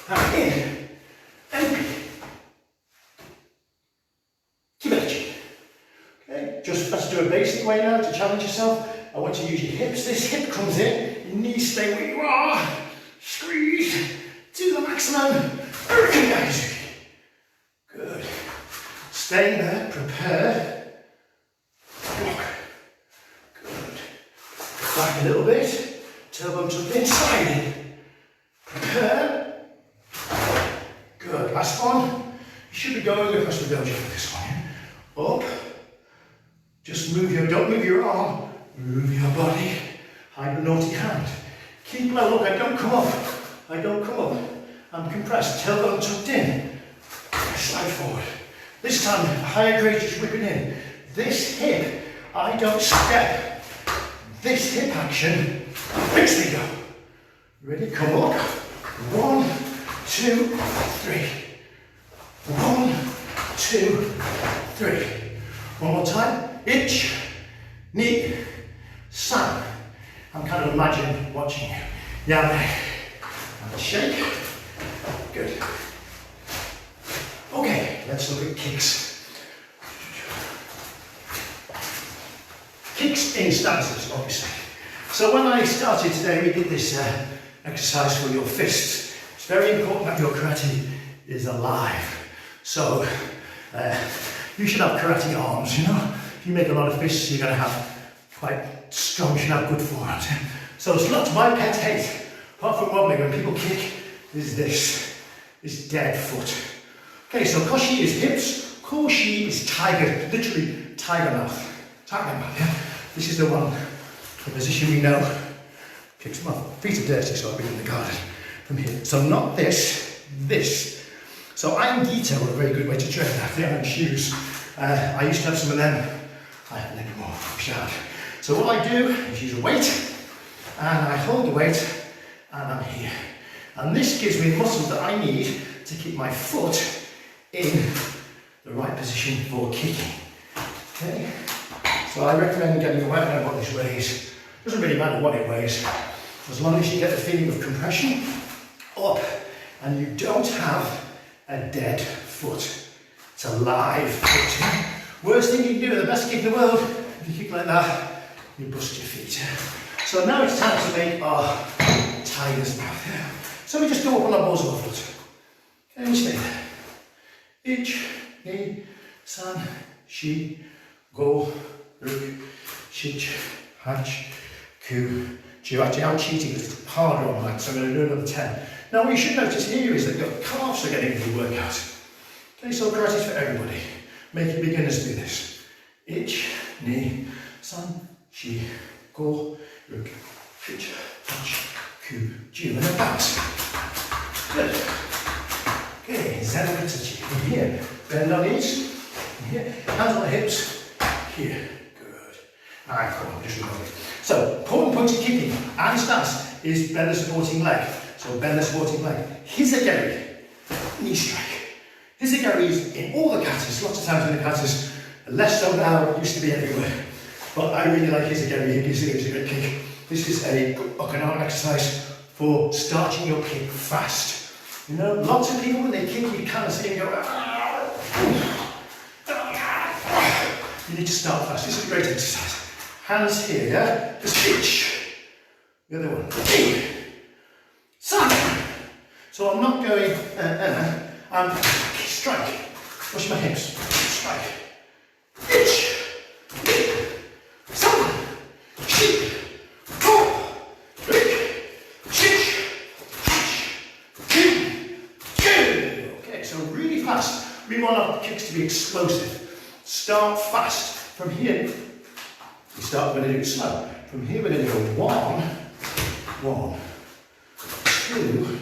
and in. Empty. Kibanachi. Okay, just let's do a basic way now to challenge yourself. I want you to use your hips. This hip comes in. Your knees stay where you are. Squeeze to the maximum. Good. Staying there. Prepare. Block. Good. Back a little bit. Tailbone tucked inside in. Prepare. Good. Last one. You should be going across the dojo for this one. Move your body. Hide the naughty hand. Keep low. Look, I don't come up. I don't come up. I'm compressed. Tailbone tucked in. Slide forward. This time, higher grade just whipping in. This hip, I don't step. This hip action makes me go. Ready? Come up. 1, 2, 3. 1, 2, 3. One more time. Itch, knee, san. I'm kind of imagining watching you. Yeah, and shake. Good. Okay, let's look at kicks. Kicks in stances, obviously. So when I started today, we did this exercise for your fists. It's very important that your karate is alive. So you should have karate arms, you know. If you make a lot of fists, you're going to have quite strong, you should have good forearms. So it's not my pet hate, apart from wobbling when people kick, is this dead foot. Okay, so koshi is hips, koshi is tiger, literally tiger mouth. Tiger mouth, yeah? This is the one, the position we know. Kicks them off. Feet are dirty, so I'll be in the garden from here. So not this, this. So iron gita are a very good way to train that. They are in shoes. I used to have some of them. I haven't anymore. Shard. So what I do is use a weight, and I hold the weight, and I'm here. And this gives me the muscles that I need to keep my foot in the right position for kicking. Okay? So I recommend getting away from what this weighs. Doesn't really matter what it weighs, as long as you get the feeling of compression up, and you don't have a dead foot. It's a live foot. Worst thing you can do, the best kick in the world, if you kick like that, you bust your feet. So now it's time to make our tiger's mouth. So we just go up on our balls of the foot. Okay, we stay there. Ich, ni, san, shi, go, ruk, shich, hach, ku, ju. Actually, I'm cheating because it's harder on that, so I'm going to do another 10. Now, what you should notice here is that your calves are getting into the workout. Okay, so karate is for everybody. Making beginners do this. Ich, ni, san, shi, go, ruk, shich, hach, ku, ju. And then bounce. Good. Okay, zen touchy. From here, bend on knees. From here, hands on the hips. Here. Good. Alright, come on, just remember it. So, important point of kicking and stance is bend the supporting leg. So, bend the supporting leg. Hizageri, knee strike. Hizageri is in all the katas, lots of times in the katas, less so now, it used to be everywhere. But I really like Hizageri, it's a good kick. This is a good Okinawan exercise for starting your kick fast. You know, lots of people when they kick, you kind of see them go, you need to start fast. This is a great exercise. Hands here, yeah? Just itch. The other one. San. So I'm not going, I'm strike. Push my hips. Strike. Itch. San. Shi. Go. Rick. Shich. Okay, so really fast. We want our kicks to be explosive. Start fast. From here, we start, we're going to do it slow. From here, we're going to go 1, 1, 2,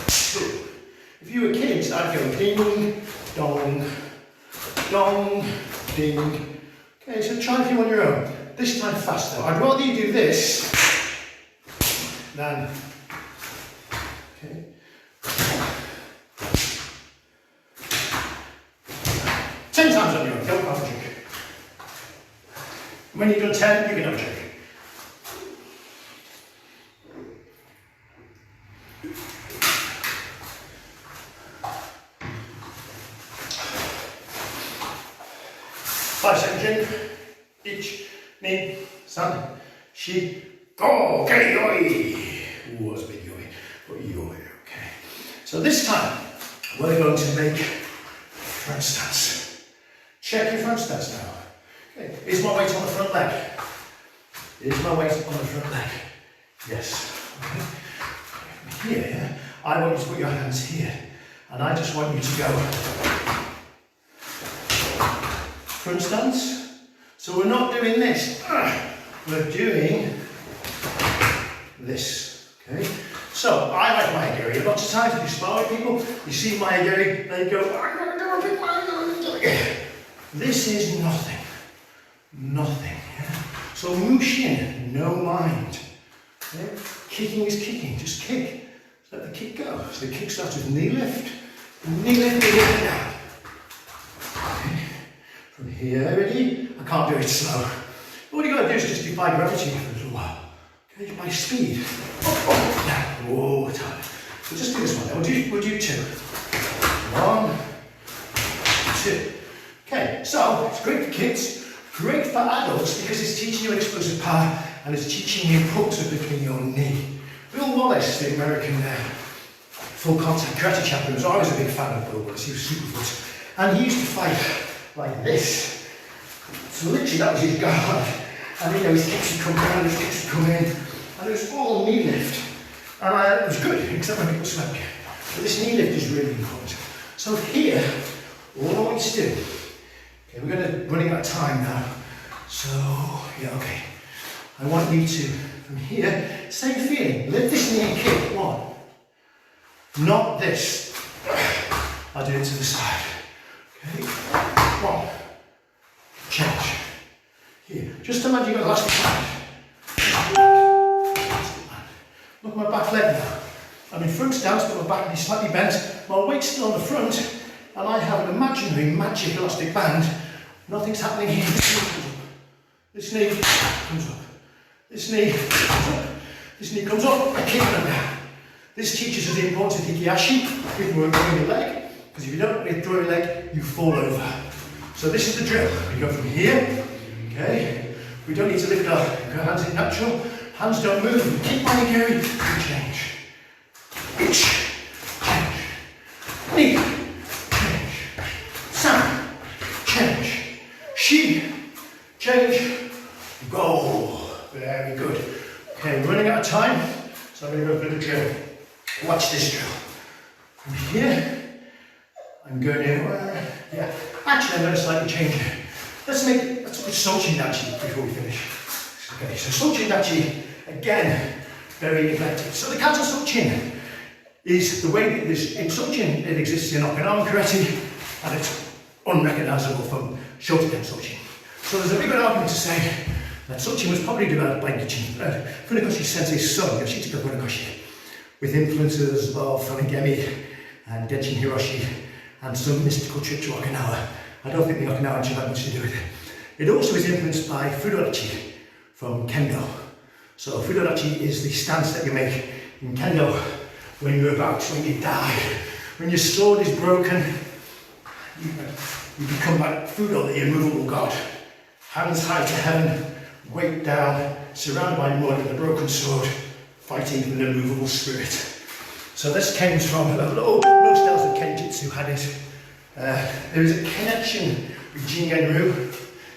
2. If you were kids, I'd go ding, dong, dong, ding. Okay, so try if you on your own. This time faster. I'd rather you do this than, okay. 10 times on your own, don't have a drink. When you've done 10, you can have a drink. Five-second drink. Ich, ni, san, shi, go, okay, yoi. Ooh, that's a big yoi, but yoi, okay. So this time, we're going to make front stance. Check your front stance now. Okay. Is my weight on the front leg? Is my weight on the front leg? Yes. Okay. Here, yeah? I want you to put your hands here. And I just want you to go front stance. So we're not doing this. we're doing this, okay? So, I like Mayagiri. Lots of times if you spar with people, you see Mayagiri, they go, I'm going to do a big Mayagiri. This is nothing. Nothing. Yeah? So, Mushin, no mind. Okay? Kicking is kicking, just kick. Let the kick go. So, the kick starts with knee lift. Knee lift, knee lift, down. Okay. From here, ready? I can't do it slow. All you got to do is just defy gravity for a little while. Okay, by speed. Down. Whoa, tight. So just do this one. We'll do two. 1, 2. Okay, so it's great for kids, great for adults because it's teaching you explosive power and it's teaching you hooks up between your knee. Bill Wallace, the American full contact karate champion, was always a big fan of Bill Wallace. He was Superfoot. And he used to fight like this. So literally that was his guard. And you know, his kicks would come down, his kicks would come in. And it was all knee lift. And it was good, except when people smoke. But this knee lift is really important. So here, all I want you to do, okay, we're running out of time now. So, yeah, okay. I want you to, from here, same feeling. Lift this knee and kick. 1. Not this. I'll do it to the side. Okay. 1. Change. Here. Just imagine you've got elastic band. Look at my back leg now. I'm in front stance, but my back is slightly bent. My weight's still on the front, and I have an imaginary magic elastic band. Nothing's happening here. This knee comes up. This knee comes up. This knee comes up. I kick them down. This teaches us the importance of hikiashi if we're throwing your leg, because if you don't throw your leg, you fall over. So this is the drill. We go from here, okay? We don't need to lift our hands in natural. Hands don't move. We keep Mayagiri, we change. Itch, change. Knee, change. San, change. Shi, change. Go. Very good. Okay, we're running out of time, so I'm going to go for the drill. Watch this drill. From here, I'm going to, yeah. Actually, I'm going to slightly change it. Let's put Sundanki before we finish. Okay, so Sundanki, again, very neglected. So the Kato Sochin is the way that this, in Sochin, it exists in Okinawan karate, and it's unrecognisable from Shotokan Sochin. So there's a big argument to say that Sochin was probably developed by Funakoshi Sensei's son, Yoshitaka Funakoshi, with influences of Onigemi and Denshin Hiroshi, and some mystical trip to Okinawa. I don't think the Okinawans should have much to do with it. It also is influenced by Fudorachi from Kendo. So Fudorachi is the stance that you make in Kendo when you die. When your sword is broken, you become like Fudo, the immovable god. Hands high to heaven, weight down, surrounded by mud and a broken sword, fighting an immovable spirit. So this came from, most styles of Kenjutsu had it. There is a connection with Jingenryu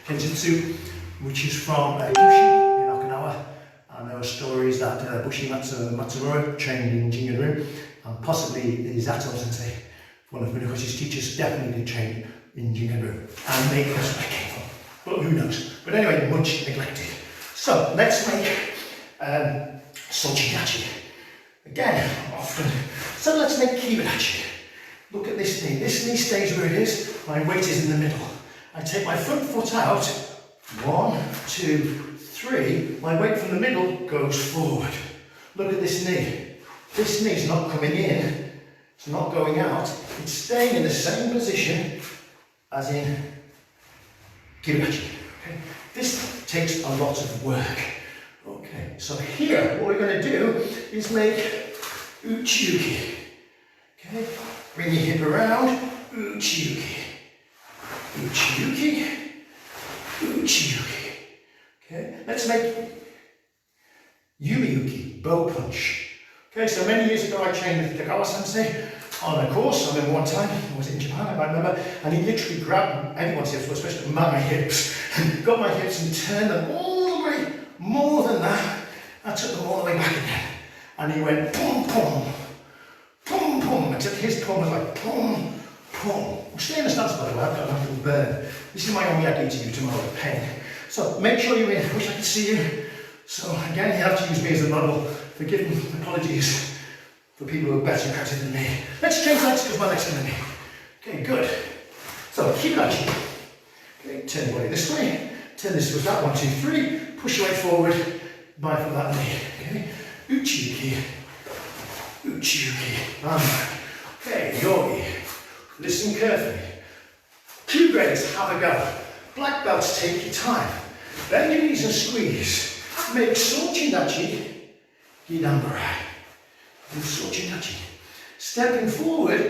Kenjutsu, which is from Kyushu in Okinawa, and there are stories that Bushi Matsumura trained in Jingenryu, and possibly the Zato Sensei, one of Funakoshi's teachers, definitely did train in Jingenryu, and maybe that's where it came from, but who knows. But anyway, much neglected. So let's make Sundanki. Again, often. So let's make Kibanachi. Look at this knee. This knee stays where it is. My weight is in the middle. I take my front foot out. 1, 2, 3. My weight from the middle goes forward. Look at this knee. This knee is not coming in. It's not going out. It's staying in the same position as in Kibanachi. Okay? This takes a lot of work. Okay, so here, what we're going to do is make Uchiyuki. Okay, bring your hip around, Uchiyuki. Uchiyuki, Uchiyuki. Okay, let's make Yumiyuki Bow Punch. Okay, so many years ago I trained with Tagawa Sensei on a course. I remember one time, I was in Japan, I remember, and he literally grabbed everyone's hips, especially my hips, and got my hips and turned them all the way, more than that. I took them all the way back again. And he went pum pum, pum pum, except his pum was like pum pum. Stay in the stance, by the way, I've got a little burn. This is my omiyagi to you tomorrow, pain. So make sure you're in. I wish I could see you. So again, you have to use me as a model. Forgive me, apologies for people who are better at it than me. Let's change legs because my legs are in the knee. Okay, good. So Kibanachi. Okay, turn your body this way. Turn this towards that. 1, 2, 3. Push your weight forward. Mindful of that knee. Okay. Uchiyuki. Uchiyuki. Okay, yogi. Listen carefully. 2 grades, have a go. Black belts, take your time. Bend your knees and squeeze. Make Sundanki. Ginambara. And Sundanki. Stepping forward,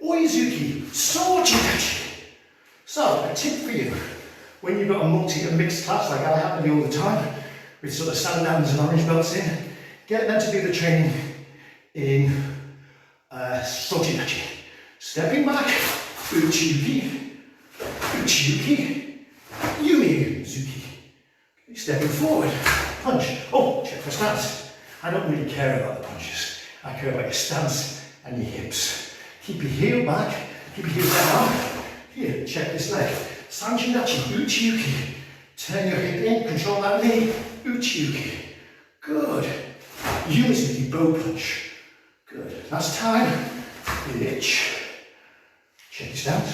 Oizuki. Sundanki. So, a tip for you. When you've got a mixed class like I have to do all the time, with sort of sandans and orange belts in, get them to do the training in Sundanki. Stepping back, Uchiyuki, Yumiyuki. Stepping forward, punch. Oh, check the stance. I don't really care about the punches. I care about your stance and your hips. Keep your heel back, keep your heel down. Here, check this leg. Sundanki, Uchiyuki. Turn your hip in, control that knee. Uchiyuki. Good. Yumiyuki Bow Punch. Good. Last time. Itch. Check your stance.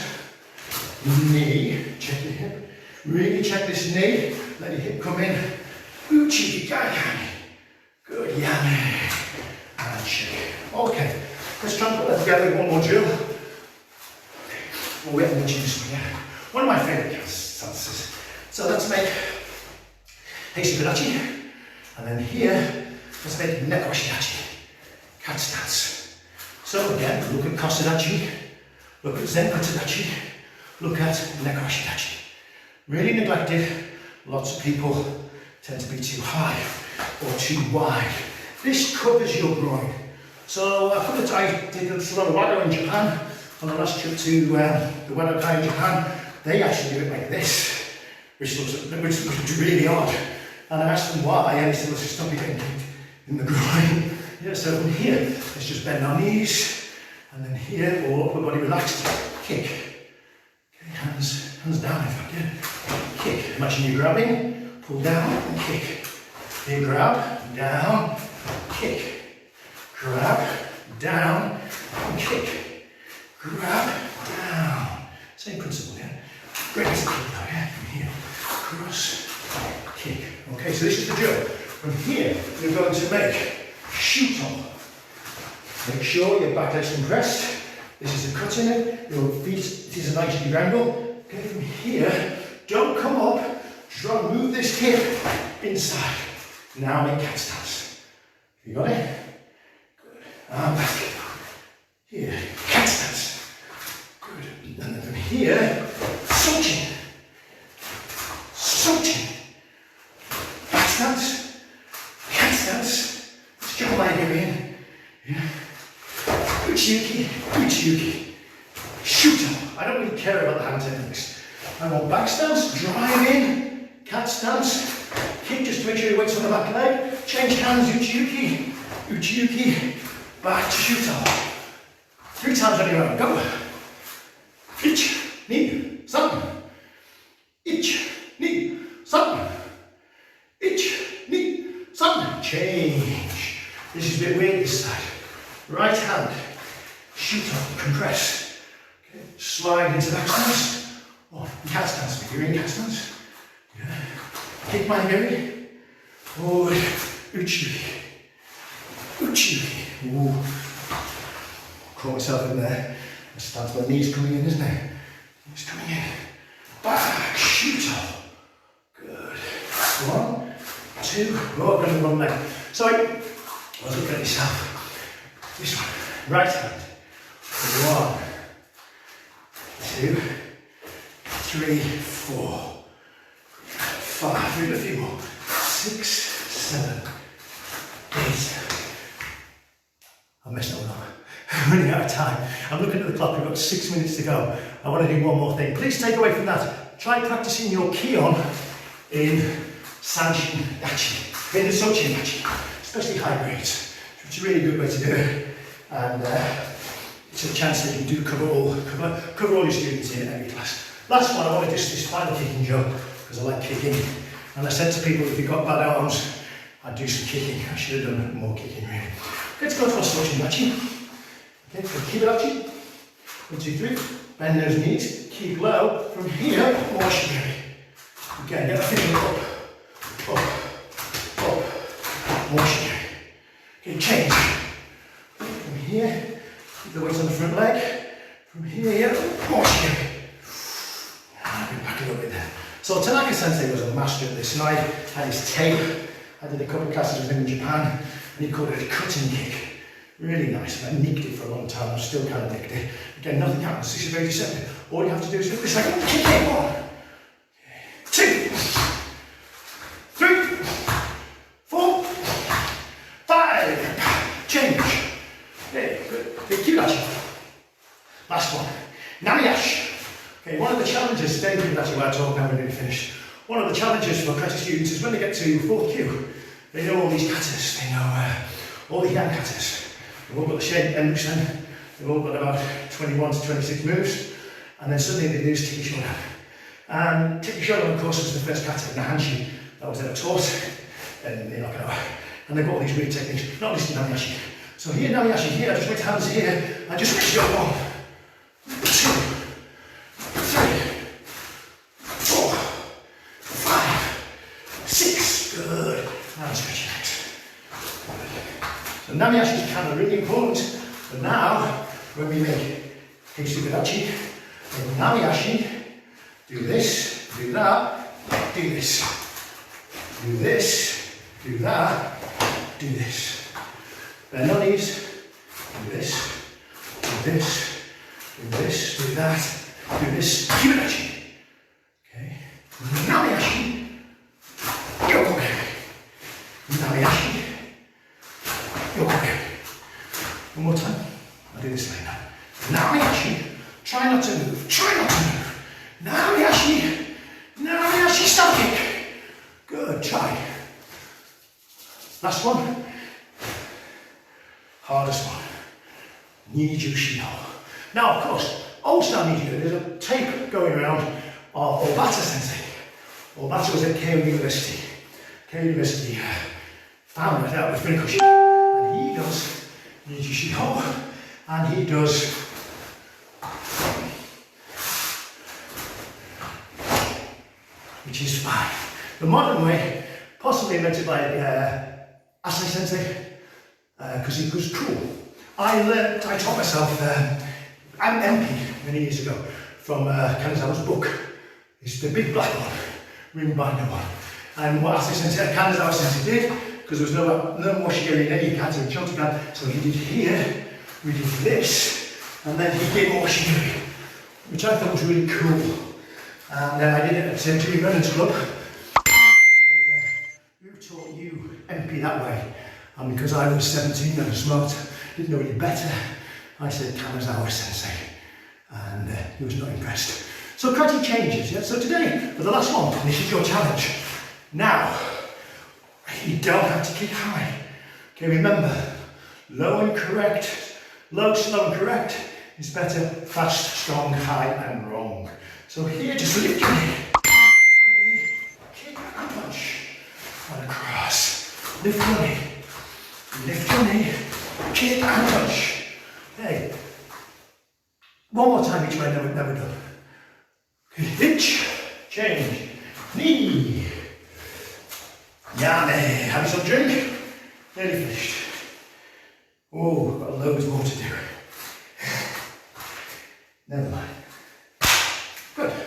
Knee. Check your hip. Really check this knee. Let your hip come in. Uchiyuki Gaikani. Good. Yami. And shake. Okay. Let's try and put that together with one more drill. Okay. Well, we haven't mentioned this one yet. One of my favourite stances. So let's make Kibanachi. And then here, let's make Nekoshi-dachi. Cat stance. So again, look at Kosadachi. Look at Zenkotadachi. Look at Nekoshi-dachi. Really neglected. Lots of people tend to be too high or too wide. This covers your groin. So I did a lot of Wado in Japan on the last trip to the Wado Kai in Japan. They actually do it like this, which looks really odd. And I asked them why, and they said, let's just stop you getting kicked in the groin. Yeah, so from here, let's just bend our knees, and then here, or upper body relaxed, kick. Okay, hands down if I can. Kick. Imagine you're grabbing, pull down, and kick. Here, grab, down, kick. Grab, down, and kick. Grab, down. Same principle, yeah? Great as a kick though, yeah? From here, cross, kick. Okay, so this is the drill. From here, you're going to make shoot-on. Make sure your back leg's compressed. This is the cut in it. Your feet, it is a 90-degree angle. Okay, from here, don't come up. Try and move this hip inside. Now make cat stance. You got it? Good. And back. Here, cat stance. Good. And then from here, Sochin. Sochin. Back stance. Cat stance. Let's jump my hip in. Yeah. Uchiyuki. Shoot up. I don't really care about the hand techniques. I want back stance, drive in, cat stance, kick just to make sure your weight's on the back leg, change hands, Uchiyuki, back to shoot up. 3 times on your own, go. Ich, ni, san. Ich, ni, san. Ich, ni, san. Change. This is a bit weird this side. Right hand, shoot up, compress. Okay. Slide into back stance. Oh, cat stance, if you're in cat stance. Yeah. Kick my belly. Forward. Uchiyuki. Ooh. Caught myself in there. I start my knees coming in, isn't it? Knees coming in. Back. Shoot up. Good. 1, 2. Oh, I'm going to run leg. Sorry. I was looking at myself. This one. Right hand. 1, 2, 3, 4, 5, do a few more, 6, 7, 8. I'm messing up now. I'm running out of time. I'm looking at the clock, we've got 6 minutes to go. I want to do one more thing. Please take away from that. Try practicing your Kion in Sundanki, in the Sundanki, especially high grades. It's a really good way to do it. And it's a chance that you do cover all your students in every class. Last one, I want to do this final kicking joke, because I like kicking. And I said to people, if you've got bad arms, I'd do some kicking. I should have done more kicking really. Let's go to our Sundanki. Okay, so Kibanachi. 1, 2, 3. Bend those knees. Keep low. From here, more shigiri. Again, get the feet up. More shigiri. Okay, change. From here, keep the weight on the front leg. From here, more shigiri. And we back it up with there. So Tanaka Sensei was a master at this, and I had his tape. I did a couple of classes with him in Japan, and he called it a cutting kick. Really nice, and I nicked it for a long time. I'm still kind of nicked it. Again, nothing happens. This is very deceptive. All you have to do is hit this like kick it. 1, 2, 3, 4, 5. Change. Okay, good. Okay, Kibanachi. Last one. Namiyashi. Okay, one of the challenges, today Kibanachi where I talk now, we're nearly finished. One of the challenges for apprentice students is when they get to 4th Q, they know all these katas, they know all the yan katas. They've all got the shape Enbusen, they've all got about 21 to 26 moves, and then suddenly they do Tiki Shodan. And Tiki Shodan, of course, was the first kata in Nahanshi that was ever taught in Okinawa. And they've got all these weird techniques, not least in Namiyashi. So here, Namiyashi, here, I just went hands here, I just reach go 1, 2, 3, 4, 5, 6. Good. Now stretch your legs. So Namiyashi is kind of really important, but now when we make Kibanachi, Namiyashi, do this, do that, do this, do this, do that, do this. Bend on knees, do this, do this, do this, do that, do this, Kibanachi. Okay, Namiyashi, Yokoge, Namiyashi, Yokoge. One more time, I'll do this later. Namiyashi, try not to move, try not to move. Namiyashi, Namiyashi, stop kick. Good, try. Last one. Hardest one. Niju Shiho. Now, of course, old style Niju, there's a tape going around of Obata Sensei. Obata was at Keio University. Keio University found it out with Funakoshi. And he does Niju Shiho, and he does which is 5. The modern way, possibly invented by Asai Sensei, because it was cool. I taught myself, I'm MP many years ago, from Kanazawa's book. It's the big black one, written by no one. And what Asai Sensei, Kanazawa Sensei did, because there was no more shigiri in any kata in Shotokan, so he did here, we did this, and then he gave more shigiri, which I thought was really cool. And I did it at Jimmy Brennan's club. Who taught you MP that way? And because I was 17 and smart, didn't know any better, I said Kanazawa Sensei. And he was not impressed. So karate changes, yeah? So today, for the last one, this is your challenge. Now, you don't have to kick high. Okay, remember, low and correct, low, slow and correct is better, fast, strong, high and wrong. So here, just lift your knee, kick and punch, and across. Lift your knee, kick and punch. Hey, one more time each way, never done. Hitch, change, knee. Yame, have you some drink? Nearly finished. Oh, got loads more to do. Never mind. Good. Okay.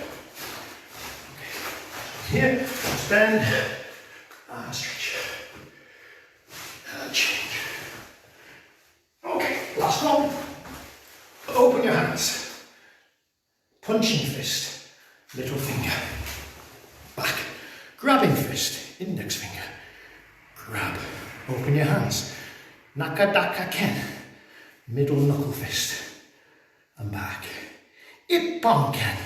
Here, bend, and stretch. And change. Okay, last one. Open your hands. Punching fist, little finger. Back. Grabbing fist, index finger. Grab. Open your hands. Nakadaka ken. Middle knuckle fist. And back. Ippon ken.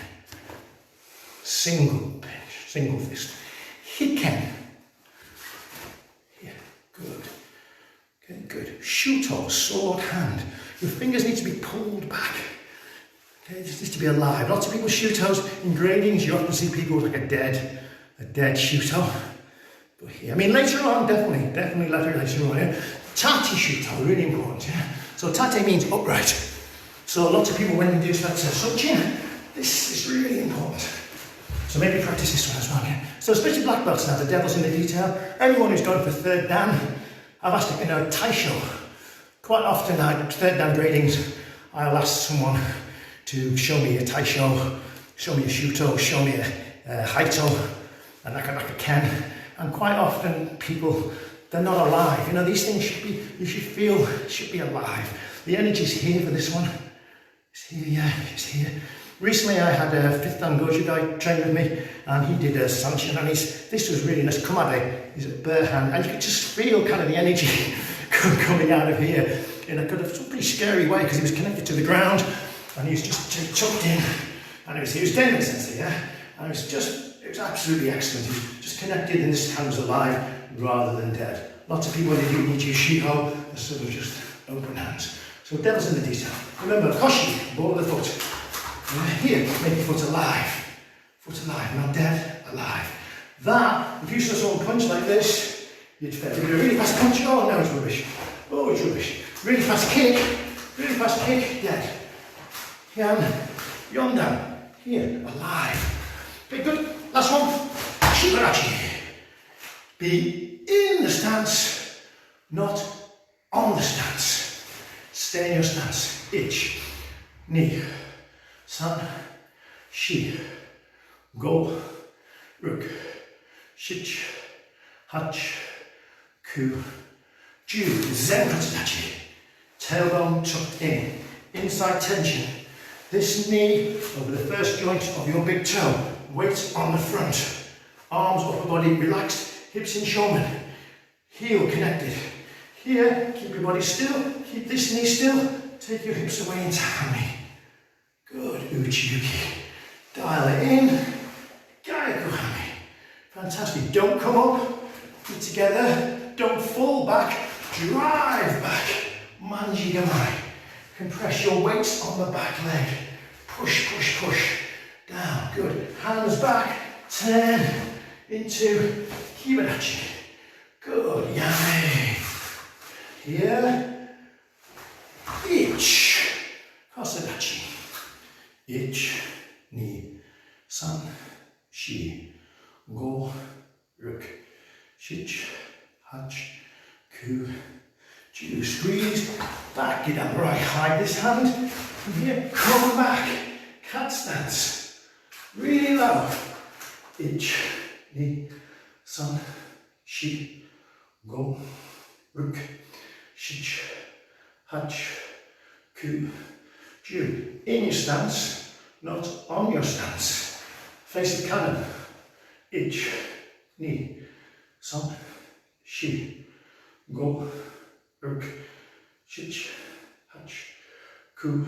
Single pinch, single fist. Hiken. Here, good. Okay, good. Shuto, sword hand. Your fingers need to be pulled back. Okay, this needs to be alive. Lots of people shutos in gradings. You often see people with like a dead shuto. But here, I mean, later on, definitely later on, yeah. Tate shuto, really important, yeah. So tate means upright. So lots of people, when they do that suchin, this is really important. So maybe practice this one as well, yeah. So especially black belts now, the devil's in the detail. Anyone who's going for third dan, I've asked them, taisho. Quite often, third dan gradings, I'll ask someone to show me a taisho, show me a shuto, show me a haito, and like a ken. And quite often, people, they're not alive. These things should be alive. The energy's here for this one. It's here, yeah, it's here. Recently, I had a 5th Dan Goju guy train with me, and he did a sanchin, and this was really nice. Kumade, he's a bare hand, and you could just feel kind of the energy coming out of here in a kind of pretty scary way, because he was connected to the ground, and he was just chucked in, and he was Demon Sensei, yeah, and it was absolutely excellent. He was just connected, and this hand was alive rather than dead. Lots of people, when they do Nichi Shiho, they're sort of just open hands. So devil's in the detail. Remember, koshi, ball of the foot. Here, make your foot alive. Foot alive, not dead, alive. That, if you saw someone punch like this, you'd fail. You do a really fast punch, oh no, it's rubbish. Oh, it's rubbish. Really fast kick, dead. Yondan, here, alive. Okay, good. Last one, Kibanachi. Be in the stance, not on the stance. Stay in your stance. Ich, ni, san, shi, go, ruk, shich, hach, ku, ju, zen katsudachi. Tailbone tucked in, inside tension. This knee over the first joint of your big toe. Weight on the front. Arms, upper body relaxed. Hips in shoulder. Heel connected. Here, keep your body still. Keep this knee still. Take your hips away into hami. Good, Uchiyuki. Dial it in. Gaiku hami. Fantastic. Don't come up. Feet together. Don't fall back. Drive back. Manji gamai. Compress your weights on the back leg. Push, push, push. Down. Good. Hands back. Turn into Kibanachi. Good. Yummy. Here. Ich. Kosadachi. Ich. Ni. San. Shi. Go. Ruk. Shich. Hach. Ku. Ju. Squeeze. Back. Get up right. Hide this hand. From here. Come back. Cat stance. Really low. Ich. Ni. San. Shi. Go. Ruk. Shich. Hach. Ku. Ju. In your stance, not on your stance. Face the cannon. Ich. Ni. San. Shi. Go. Ruk. Shich. Hach. Ku.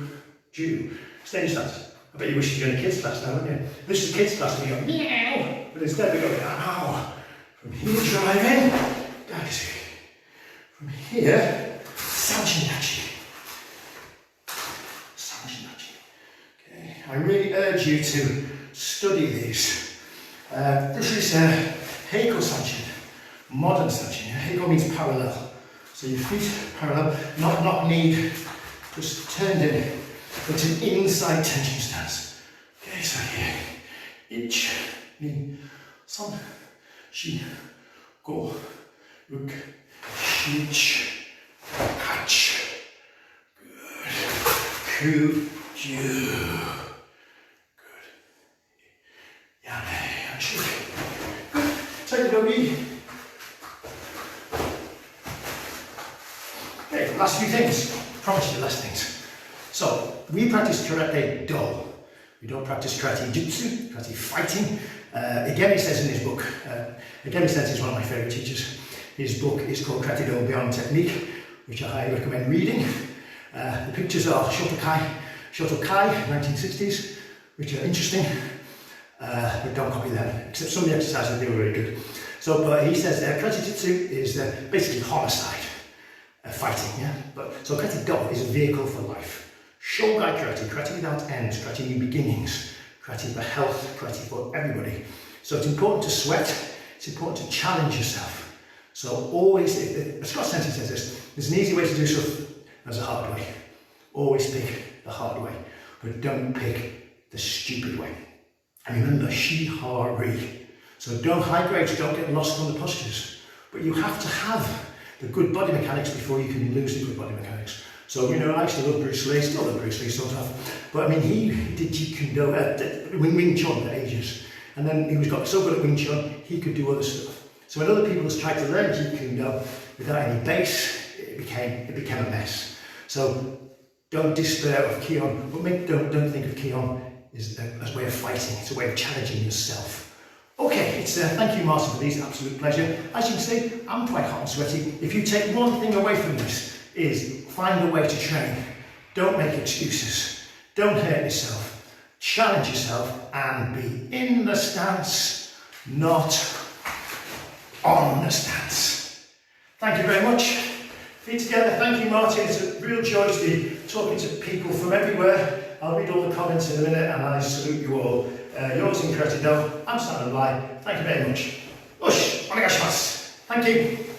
Ju. Stay in your stance. I bet you wish you were in a kids class now, wouldn't you? This is a kids class and you go, meow! But instead we go, ow! From here, drive in, daisy. From here, Sanjinachi. Sanjinachi. Okay, I really urge you to study these. This is Heiko Sanchin, modern Sanchin. Heiko means parallel. So your feet parallel, not knee, just turned in. But an inside tension stance. Okay, so here. Ich, ni, san, shi, go, ruk, shich, hach. Good. Ku, ju. Good. Yame, actually. Good. Take it over. Okay, last few things. Promise you last things. So, we practice karate do. We don't practice karate jutsu, karate fighting. Igemi says in his book, Igemi says he's one of my favourite teachers. His book is called Karate Do Beyond Technique, which I highly recommend reading. The pictures are Shotokai, 1960s, which are interesting, but don't copy them, except some of the exercises, they were very good. So, but he says karate jutsu is basically homicide, fighting, yeah? So karate do is a vehicle for life. Shogai karate, karate without ends, karate new beginnings, karate for health, karate for everybody. So it's important to sweat, it's important to challenge yourself. So always, Scott Sensei says this, there's an easy way to do stuff, there's a hard way. Always pick the hard way, but don't pick the stupid way. And remember, shi-ha-ri. So don't high grades, don't get lost on the postures. But you have to have the good body mechanics before you can lose the good body mechanics. So, you know, I used to love Bruce Lee, still love Bruce Lee sort of. But I mean, he did Jeet Kune Do, Wing Chun for ages. And then he got so good at Wing Chun, he could do other stuff. So when other people tried to learn Jeet Kune Do without any base, it became a mess. So don't despair of Kion, but don't think of Kion as a way of fighting. It's a way of challenging yourself. Okay, thank you, Martin, for these. Absolute pleasure. As you can see, I'm quite hot and sweaty. If you take one thing away from this, is find a way to train. Don't make excuses. Don't hurt yourself. Challenge yourself and be in the stance, not on the stance. Thank you very much. Feet together. Thank you, Martin. It's a real joy to be talking to people from everywhere. I'll read all the comments in a minute and I salute you all. Yours in Creative. I'm Simon Bligh. Thank you very much. Ush, onegaishimasu. Thank you.